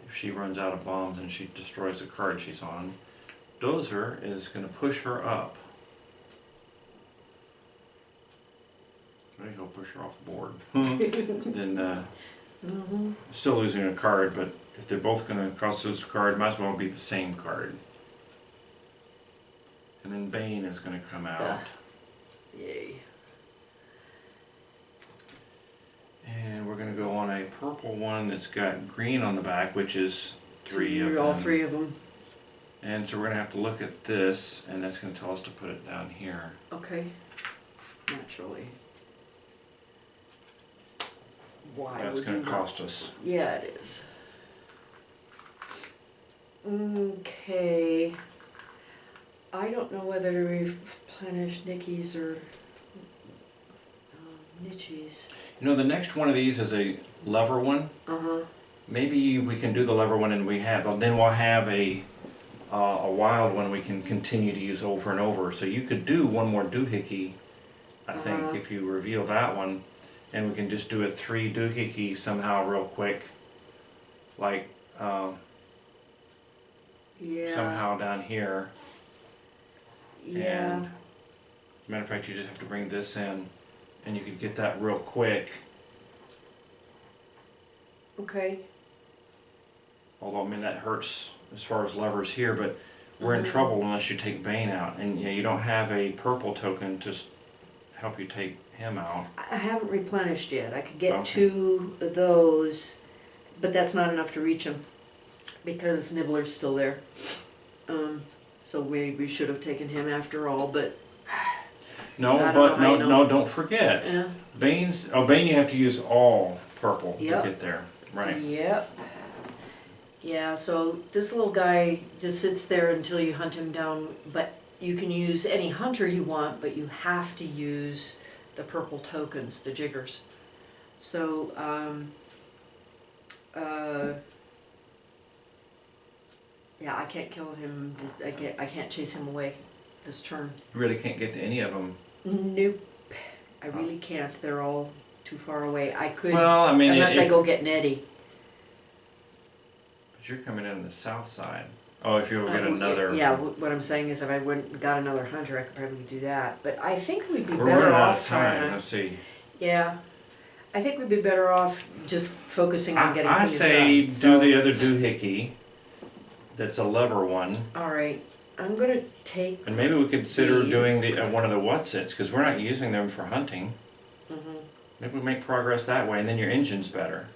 If she runs out of bombs and she destroys the card she's on, Dozer is going to push her up. Maybe he'll push her off the board. Then still losing a card, but if they're both going to cost lose a card, might as well be the same card. And then Bane is going to come out. Yay. And we're going to go on a purple one that's got green on the back, which is 3 of them. All 3 of them. And so we're going to have to look at this, and that's going to tell us to put it down here. Okay. Naturally. Why That's would going you to not? cost us. Yeah, it is. Okay. I don't know whether to replenish Nikki's or Nichi's. You know, the next one of these is a lever one. Maybe we can do the lever one, and then we'll have a wild one we can continue to use over and over. So you could do one more doohickey, I think, if you reveal that one, and we can just do a 3 doohickey somehow real quick, like Yeah. somehow down here. Yeah. And as a matter of fact, you just have to bring this in, and you could get that real quick. Okay. Although, I mean, that hurts as far as levers here, but we're in trouble unless you take Bane out. And you don't have a purple token to help you take him out. I haven't replenished yet. I could get Okay. 2 of those, but that's not enough to reach him because Nibbler's still there. So we should have taken him after all, but No, I don't but know how you know. don't forget. yeah. Bane you have to use all purple Yep. to get there. Right. Yep. Yeah, so this little guy just sits there until you hunt him down, but you can use any hunter you want, but you have to use the purple tokens, the jiggers. So, yeah, I can't kill him. I can't chase him away this turn. You really can't get to any of them. Nope. I really can't. They're all too far away. I could, Well, I mean, unless I go get Nettie. But you're coming in on the south side. Oh, if you will get another. Yeah, what I'm saying is if I got another hunter, I could probably do that. But I think we'd be We're better running out off of trying time. to. Let's see. Yeah. I think we'd be better off just focusing on getting I things say done. do So, the other doohickey. That's a lever one. alright. I'm gonna take. And maybe we could consider doing These. one of the whatsits, because we're not using them for hunting. Maybe we make progress that way, and then your engine's better.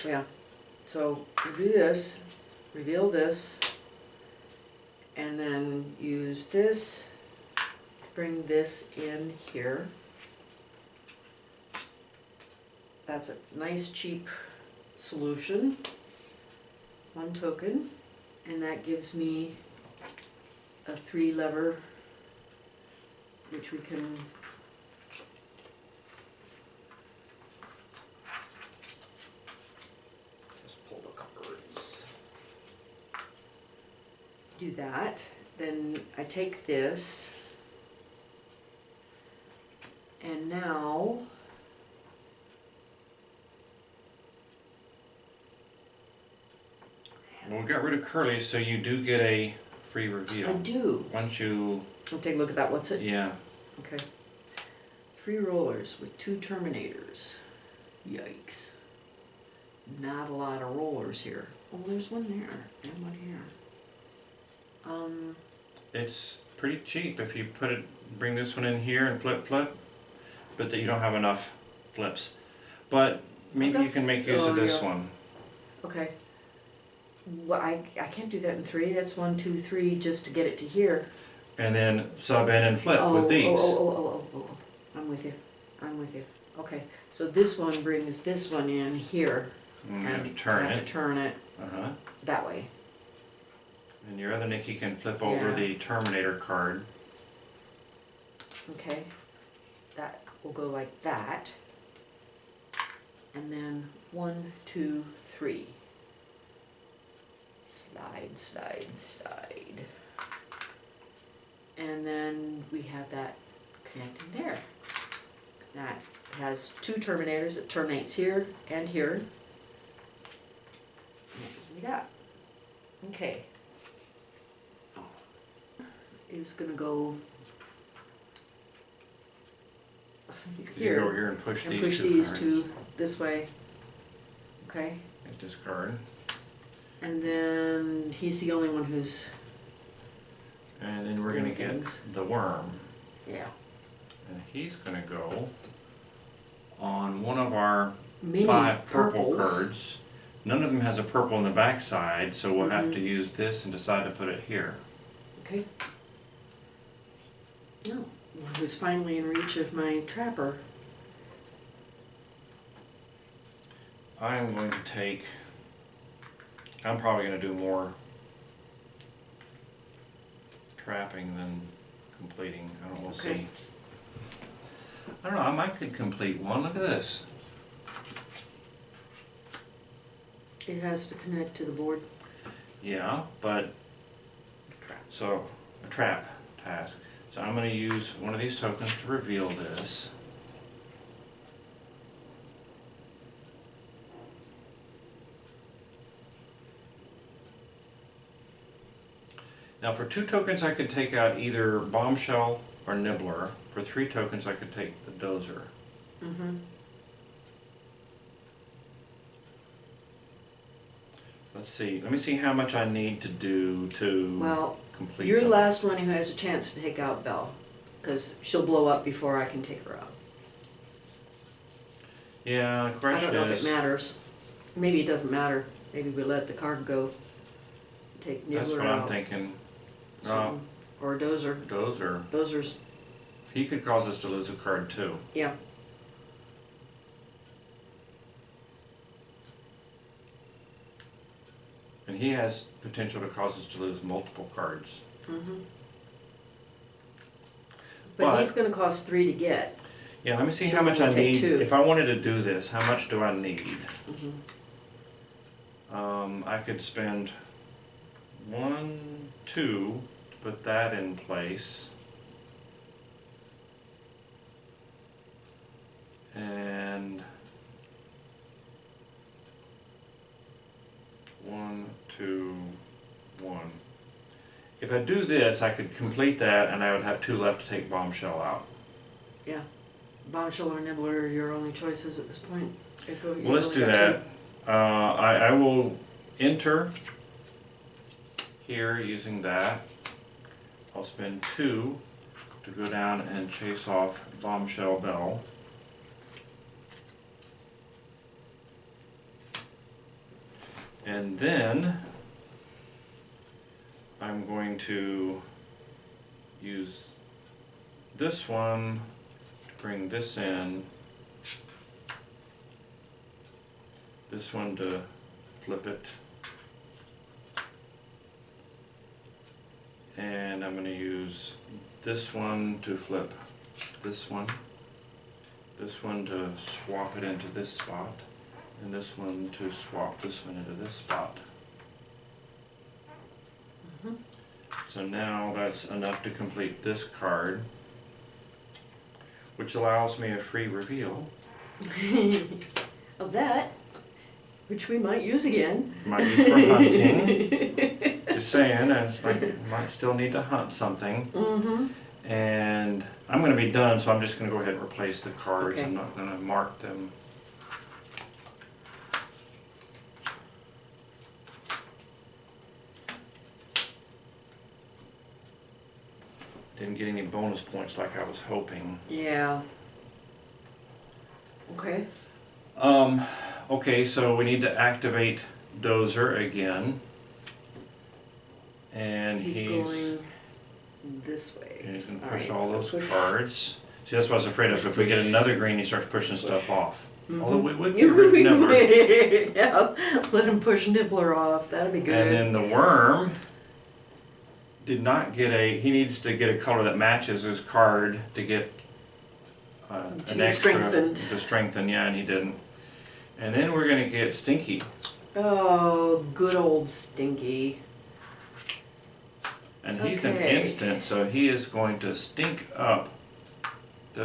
Yeah. So we do this, reveal this, and then use this bring this in here. That's a nice cheap solution. 1 token, and that gives me a 3 lever, which we can just pull the cards. Do that. Then I take this, and now We'll get rid of Curly, so you do get a free I reveal. do. Once you, I'll take a look at that. What's it? yeah, Okay. 3 rollers with 2 terminators. Yikes. Not a lot of rollers here. Oh, there's one there and one here. it's pretty cheap if you put it, bring this one in here and flip, but that you don't have enough flips. But maybe you can make use of this yeah. one. Okay. Well, I can't do that in 3. That's 1, 2, 3 just to get it to here. And then sub in and flip with these. Oh. I'm with you. I'm with you. Okay. So this one brings this one in here. And you have to turn I have it. to turn it Uh-huh. that way. And your other Nikki can flip over Yeah. the Terminator card. Okay. That will go like that. And then 1, 2, 3. Slide, slide, slide. And then we have that connecting there. That has 2 terminators. It terminates here and here. And that gives me that. Okay. Is gonna go You here. go here and push And these push two these cards. two this way. Okay. And discard. And then he's the only one who's, And then we're gonna Doing get things. the worm. yeah. And he's gonna go on one of our Mini 5 purple purples. cards. None of them has a purple on the back side, so we'll have Mhm. to use this and decide to put it here. Okay. Oh, who's finally in reach of my trapper. I'm going to take, I'm probably gonna do more trapping than completing. I don't know, we'll Okay. see. I don't know, I might could complete one. Look at this. It has to connect to the board. Yeah, but, so, a trap task. So I'm gonna use one of these tokens to reveal this. Now for 2 tokens I could take out either Bombshell or Nibbler. For 3 tokens I could take the Dozer. Mm-hmm. Let's see, let me see how much I need to do to Well, complete you're the something. last one who has a chance to take out Belle, because she'll blow up before I can take her out. Yeah, the I question don't know is, if it matters. Maybe it doesn't matter. Maybe we let the card go. Take that's Nibbler what out. I'm thinking. Something. Or a Dozer. Dozer, Dozer's, he could cause us to lose a card too. yeah. And he has potential to cause us to lose multiple cards. Mm-hmm. But- But he's gonna cost 3 to get. Yeah, let me see So how much I we'll take need. 2. If I wanted to do this, how much do I need? Mm-hmm. I could spend 1, 2 to put that in place. And 1, 2, 1. If I do this, I could complete that and I would have 2 left to take Bombshell out. Yeah. Bombshell or Nibbler are your only choices at this point. If you Well, let's only do got that. I will enter here using that. I'll spend 2 to go down and chase off Bombshell Bell. And then I'm going to use this one, bring this in. This one to flip it. And I'm going to use this one to flip this one to swap it into this spot, and this one to swap this one into this spot. So now that's enough to complete this card, which allows me a free reveal. Of that, which we might use again. Might use for hunting. Just saying, it's like might still need to hunt something. Mm-hmm. And I'm going to be done, so I'm just going to go ahead and replace the cards. Okay. I'm not going to mark them. Didn't get any bonus points like I was hoping. Yeah. Okay. Okay, so we need to activate Dozer again. And He's going this way. and he's going to All push right, all let's those push. cards. See, that's what I was afraid of. If we get another green, he starts pushing stuff off. Mhm. Although we would get rid of Nibbler. Yeah, let him push Nibbler off. That'd be good. And then the worm did not get a. He needs to get a color that matches his card to get To an be extra strengthened. to strengthen. Yeah, and he didn't. And then we're gonna get Stinky, Oh, good old Stinky. and he's an Okay. instant, so he is going to stink up.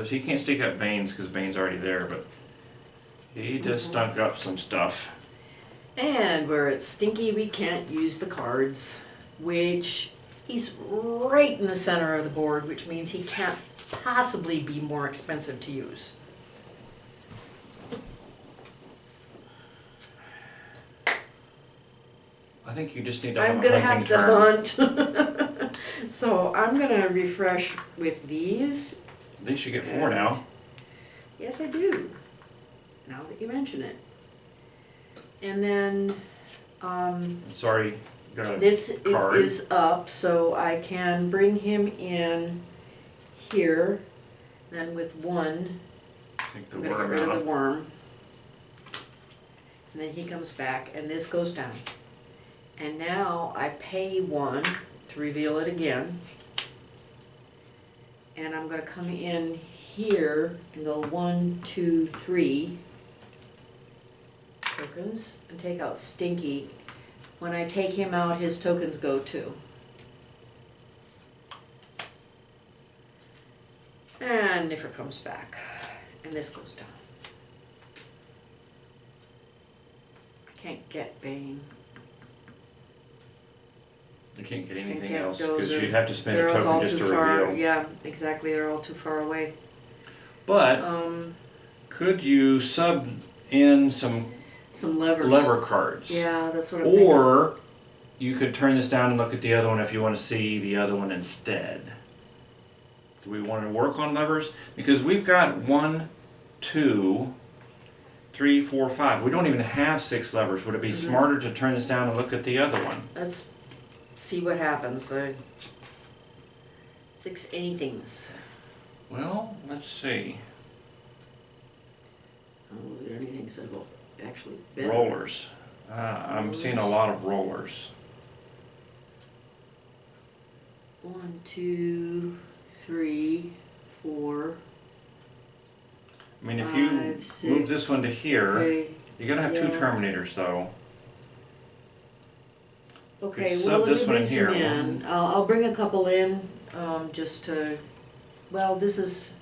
He can't stink up Bane's because Bane's already there, but he just stunk up some stuff. And where it's Stinky, we can't use the cards, which he's right in the center of the board, which means he can't possibly be more expensive to use. I think you just need to have I'm a gonna hunting have to turn. hunt. So I'm gonna refresh with these. At least you get 4 now. Yes, I do. Now that you mention it. And then, Sorry, got a this card. is up, so I can bring him in here. Then with one, Take the I'm gonna get worm rid of out. the worm. And then he comes back, and this goes down. And now I pay one to reveal it again. And I'm gonna come in here and go 1, 2, 3 tokens and take out Stinky. When I take him out, his tokens go too. And Niffer comes back, and this goes down. I can't get Bane. You can't get Can't anything get else because Dozer. you'd have to spend a They're all token just too to far. reveal. Yeah, exactly. They're all too far away. But could you sub in some Some levers. lever cards? Yeah, that's what I'm thinking. Or you could turn this down and look at the other one if you want to see the other one instead. Do we want to work on levers? Because we've got 1, 2, 3, 4, 5. We don't even have 6 levers. Would it be smarter to turn this down and look at the other one? Let's see what happens. 6 anythings. Well, let's see. Oh, there are anythings that will actually bend. Rollers. I'm seeing a lot of rollers. 1, 2, 3, 4. I mean, if you 5, move 6. this one to here, Okay. you gotta have 2 Yeah. terminators though. Okay, Could well, sub let this me one bring in some here. in. I'll bring a couple in, just to, well, this is,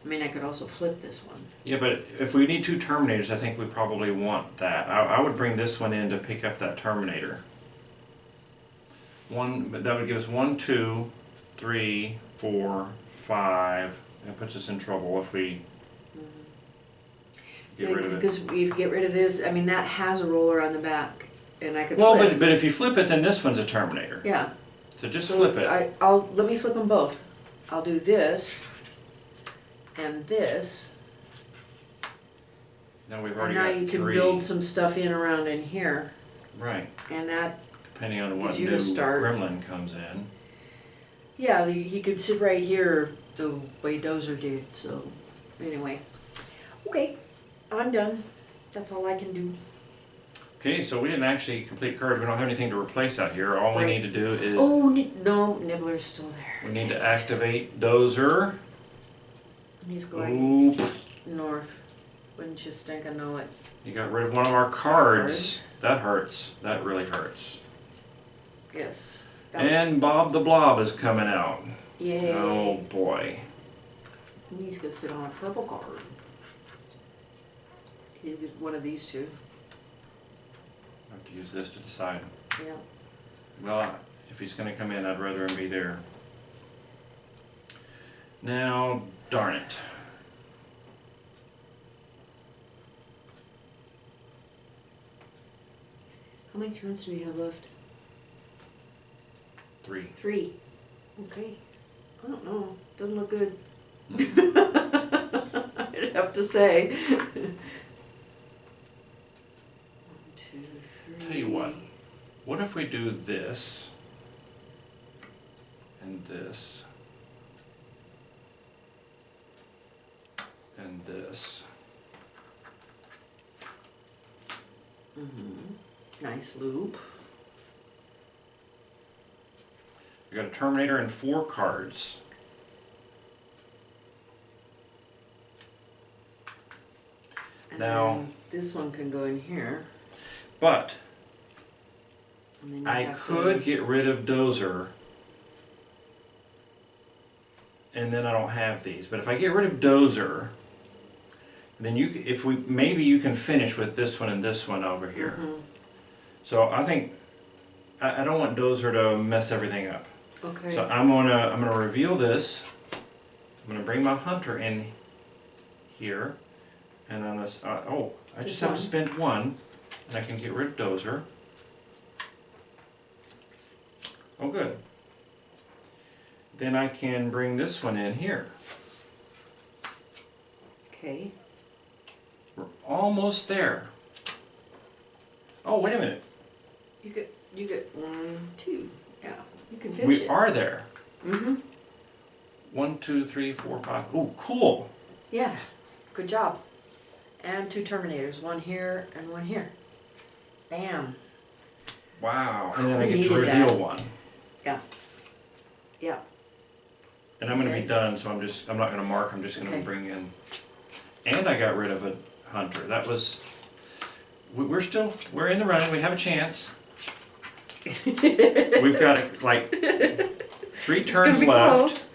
I mean, I could also flip this one. Yeah, but if we need 2 terminators, I think we probably want that. I would bring this one in to pick up that terminator. But that would give us 1, 2, 3, 4, 5. It puts us in trouble if we get rid of it. Because if you get rid of this, I mean, that has a roller on the back, and I could Well, flip. but if you flip it, then this one's a terminator. Yeah. So just So flip it. let me flip them both. I'll do this and this, Now we've and already now got you can 3. build some stuff in around in here, Right. and that, Depending on what Gives you a new start. gremlin comes in. yeah, he could sit right here the way Dozer did, so anyway. Okay, I'm done. That's all I can do. Okay, so we didn't actually complete cards. We don't have anything to replace out here. All we Right. need to do is Oh, no, Nibbler's still there. we need to activate Dozer. He's going Oop. north. Wouldn't you stink? I know it. You got rid of one of our cards. That hurts. That really hurts. Yes. And Bob the Blob is coming out. Yay. Oh boy. He's gonna sit on a purple card. He was one of these two. I have to use this to decide. Yeah. Well, if he's going to come in, I'd rather him be there. Now, darn it. How many turns do we have left? 3. 3. Okay. I don't know. Doesn't look good. I'd have to say. 1, 2, 3. Tell you what if we do this and this and this? Nice loop. We got a Terminator and 4 cards. And Now- then this one can go in here. But And then you I have could to, get rid of Dozer, and then I don't have these. But if I get rid of Dozer, then maybe you can finish with this one and this one over here. So I think I don't want Dozer to mess everything up. Okay. So I'm gonna reveal this. I'm gonna bring my hunter in here, and on this. I just have to spend 1, and I can get rid of Dozer. Oh, good. Then I can bring this one in here. Okay. We're almost there. Oh, wait a minute. You get 1, 2. Yeah. You can finish We it. are there. Mm-hmm. 1, 2, 3, 4, 5. Oh, cool. Yeah. Good job. And 2 Terminators. 1 here and 1 here. Bam. Wow. And then I We get to needed reveal that. 1. Yeah. Yeah. And I'm going to Okay. be done, so I'm not going to mark. I'm just going to Okay. bring in. And I got rid of a hunter. That was. We're in the running. We have a chance. We've got like 3 turns it's gonna be left. close.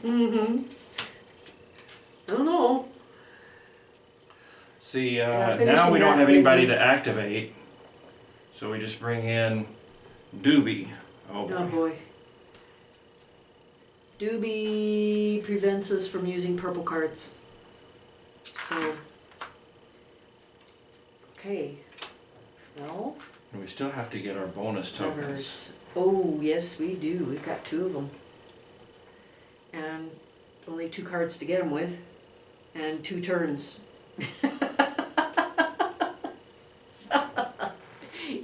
Mm-hmm. I don't know. See, Yeah, now finishing we don't that have anybody maybe. to activate, so we just bring in Doobie. Oh boy. Oh boy. Doobie prevents us from using purple cards. So. Okay. Well. And we still have to get our bonus tokens. Numbers. Oh, yes, we do. We've got 2 of them. And only 2 cards to get them with. And 2 turns.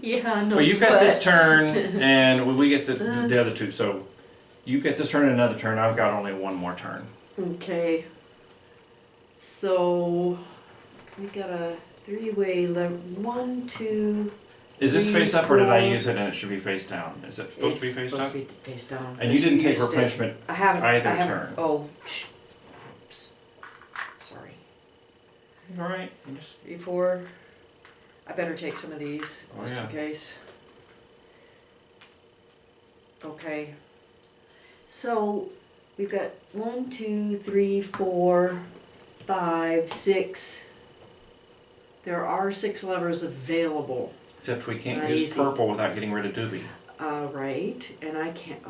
Yeah, no Well, you've got this sweat. turn, and we get the other 2. So you get this turn and another turn. I've got only 1 more turn. Okay. So we got a 3-way 1, 2. Is this 3, face up, or did I 4. use it and it should be face down? Is it supposed to be face supposed up? to be face down. And you didn't take used it. replenishment I haven't. either I haven't. turn. Oh, shh. Oops. Sorry. All right. I'm just- 3, 4. I better take some of these, Oh, just in yeah. case. Okay. So, we've got 1, 2, 3, 4, 5, 6. There are 6 levers available. Except we can't Not use easy. purple without getting rid of Doobie. Right, and I can't,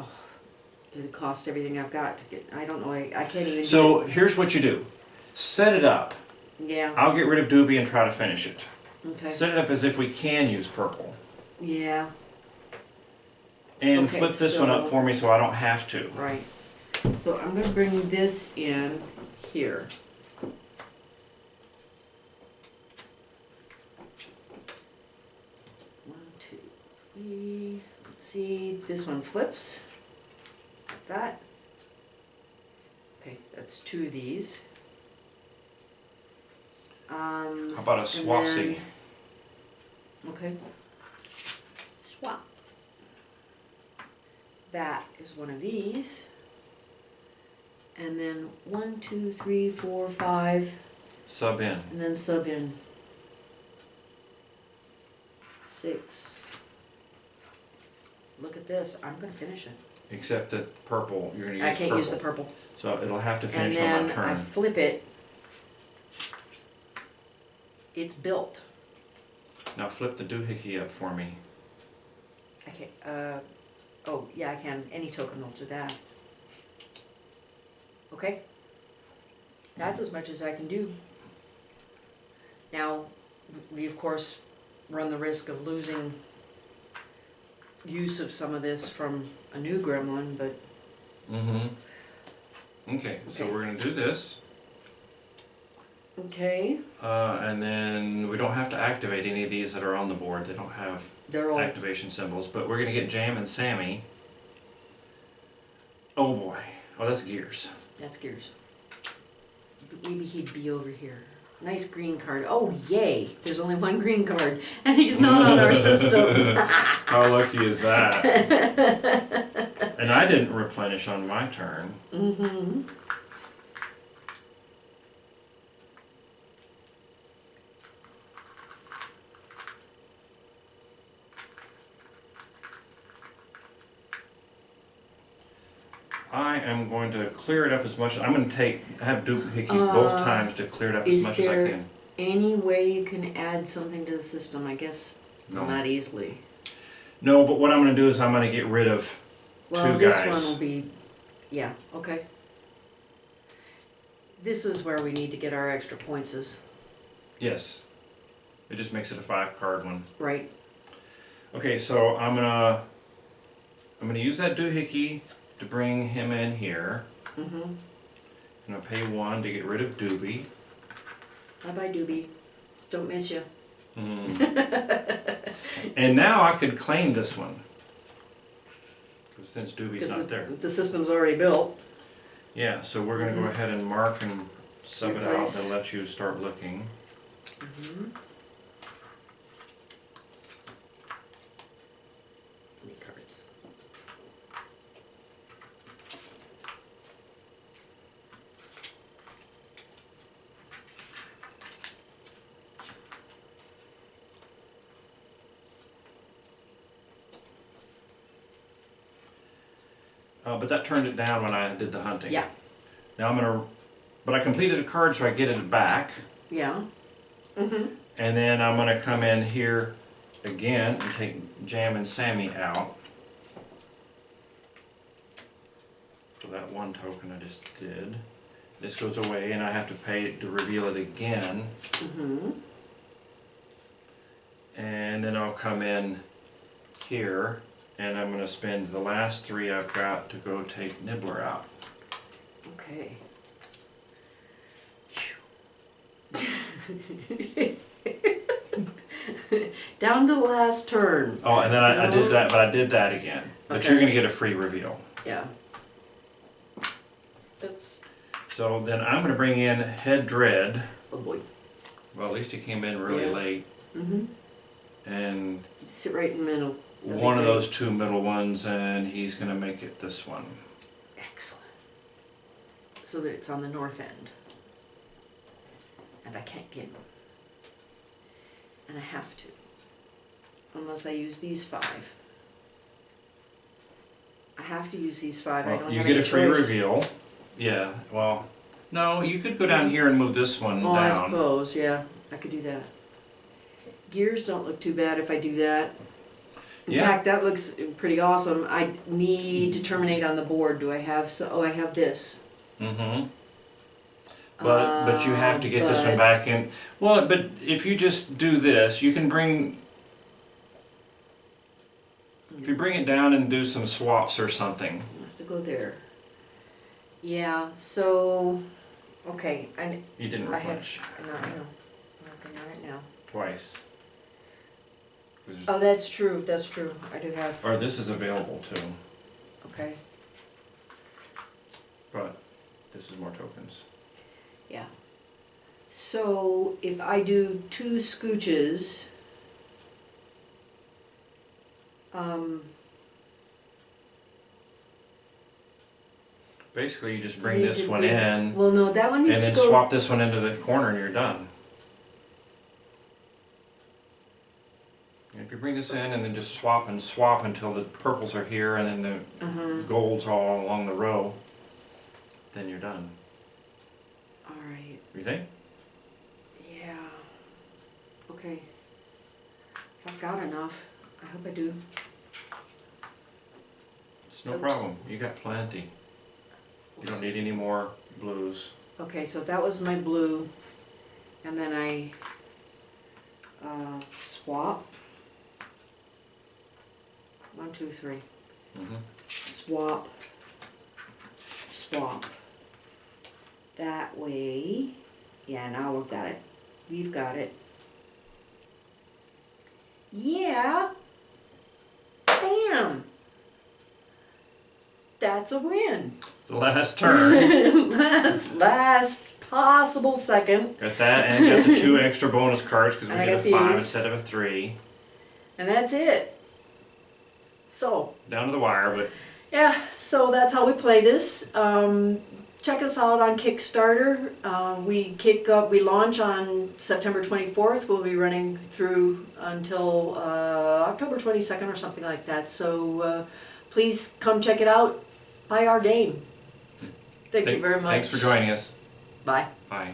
it cost everything I've got to get, I don't know, I can't even So here's what you do. Set it up. Yeah, I'll get rid of Doobie and try to finish it. okay, Set it up as if we can use purple. yeah, And Okay, flip this one up so- for me so I don't have to. right. So I'm gonna bring this in here. One, two, three, let's see, this one flips, like that. Okay, That's 2 of these. How about a swapsy? Okay. Swap. That is one of these. And then 1, 2, 3, 4, 5, Sub in. and then sub in 6. Look at this. I'm gonna finish it. Except that purple, you're gonna use I can't purple. use the purple. So it'll have to And finish on my then I turn. flip it. It's built. Now flip the doohickey up for me. I can't. Oh yeah, I can. Any token will do that. Okay. That's as much as I can do. Now, we of course run the risk of losing use of some of this from a new gremlin, but Okay, so Okay. we're gonna do this. okay. And then we don't have to activate any of these that are on the board. They don't have They're all activation symbols, but we're gonna get Jam and Sammy. Oh boy. Oh, that's Gears. that's Gears. Maybe he'd be over here. Nice green card. Oh yay! There's only one green card, and he's not on our system. How lucky is that? And I didn't replenish on my turn. Mm-hmm. I am going to clear it up as much. I'm going to have doohickeys both times to clear it up as is much as I there- can. Any way you can add something to the system? I guess No. not easily. No, but what I'm going to do is I'm going to get rid of Well, two this guys. one will be, yeah, okay. This is where we need to get our extra points is, Yes. It just makes it a 5-card one. right? Okay, so I'm gonna use that doohickey to bring him in here. Mm-hmm. I'm gonna pay 1 to get rid of Doobie. Bye-bye, Doobie. Don't miss you. And now I could claim this one. Because since Doobie's Because not there. the system's already built. Yeah, so we're gonna go ahead and mark and sub it out Replace. and let you start looking. Mm-hmm. Any cards? But that turned it down when I did the hunting. Yeah, Now but I completed a card so I get it back. yeah. Mm-hmm. And then I'm gonna come in here again and take Jam and Sammy out. So that 1 token I just did. This goes away and I have to pay to reveal it again. Mm-hmm. And then I'll come in here and I'm gonna spend the last 3 I've got to go take Nibbler out. Okay. Down to the last turn. Oh, and then I No. did that, but I did that again. But Okay. you're gonna get a free reveal. Yeah. Oops. So then I'm gonna bring in Head Dread. Oh boy. Well, at least he came in really Yeah. late. Mm-hmm. And Sit right in the middle. That'd be one of great. those 2 middle ones, and he's gonna make it this one. Excellent. So that it's on the north end. And I can't get him. And I have to. Unless I use these 5. I have to use these 5. I Well, don't you have get any a free choice. reveal. Yeah, well, no, you could go down here and move this one Oh, I down. suppose, yeah. I could do that. Gears don't look too bad if I do that. In Yeah. fact, that looks pretty awesome. I need to terminate on the board. Do I have I have this. Mm-hmm. But you have to get this one but- back in. Well, but if you just do this, you can bring. If you bring it down and do some swaps or something. Has to go there. Yeah, so, okay, You didn't I have, replenish I know, I'm working on it now. twice. 'Cause there's- Oh, that's true, I do have, Or this is available too, okay. but This is more tokens. Yeah. So if I do 2 scooches, Basically, you just bring need this to one bring- in, well, no, that one and needs to then go. swap this one into the corner and you're done. And if you bring this in and then just swap and swap until the purples are here and then the golds all along the row, then you're done. All right. You think? Yeah. Okay. If I've got enough, I hope I do. It's no Oops. problem. You got plenty. You don't need any more blues. Okay, so that was my blue, and then I swap. 1, 2, 3. Mm-hmm. Swap. Swap. That way. Yeah, now we've got it. We've got it. Yeah. Bam. That's a win. The last turn. last possible second. Got that, and got the 2 extra bonus cards because we And I get a got 5 these. instead of a 3. And that's it. So, Down to the wire, but yeah, so that's how we play this. Check us out on Kickstarter. We launch on September 24th. We'll be running through until October 22nd or something like that. So please come check it out. Buy our game. Thank you very much. Thanks for joining us. Bye. Bye.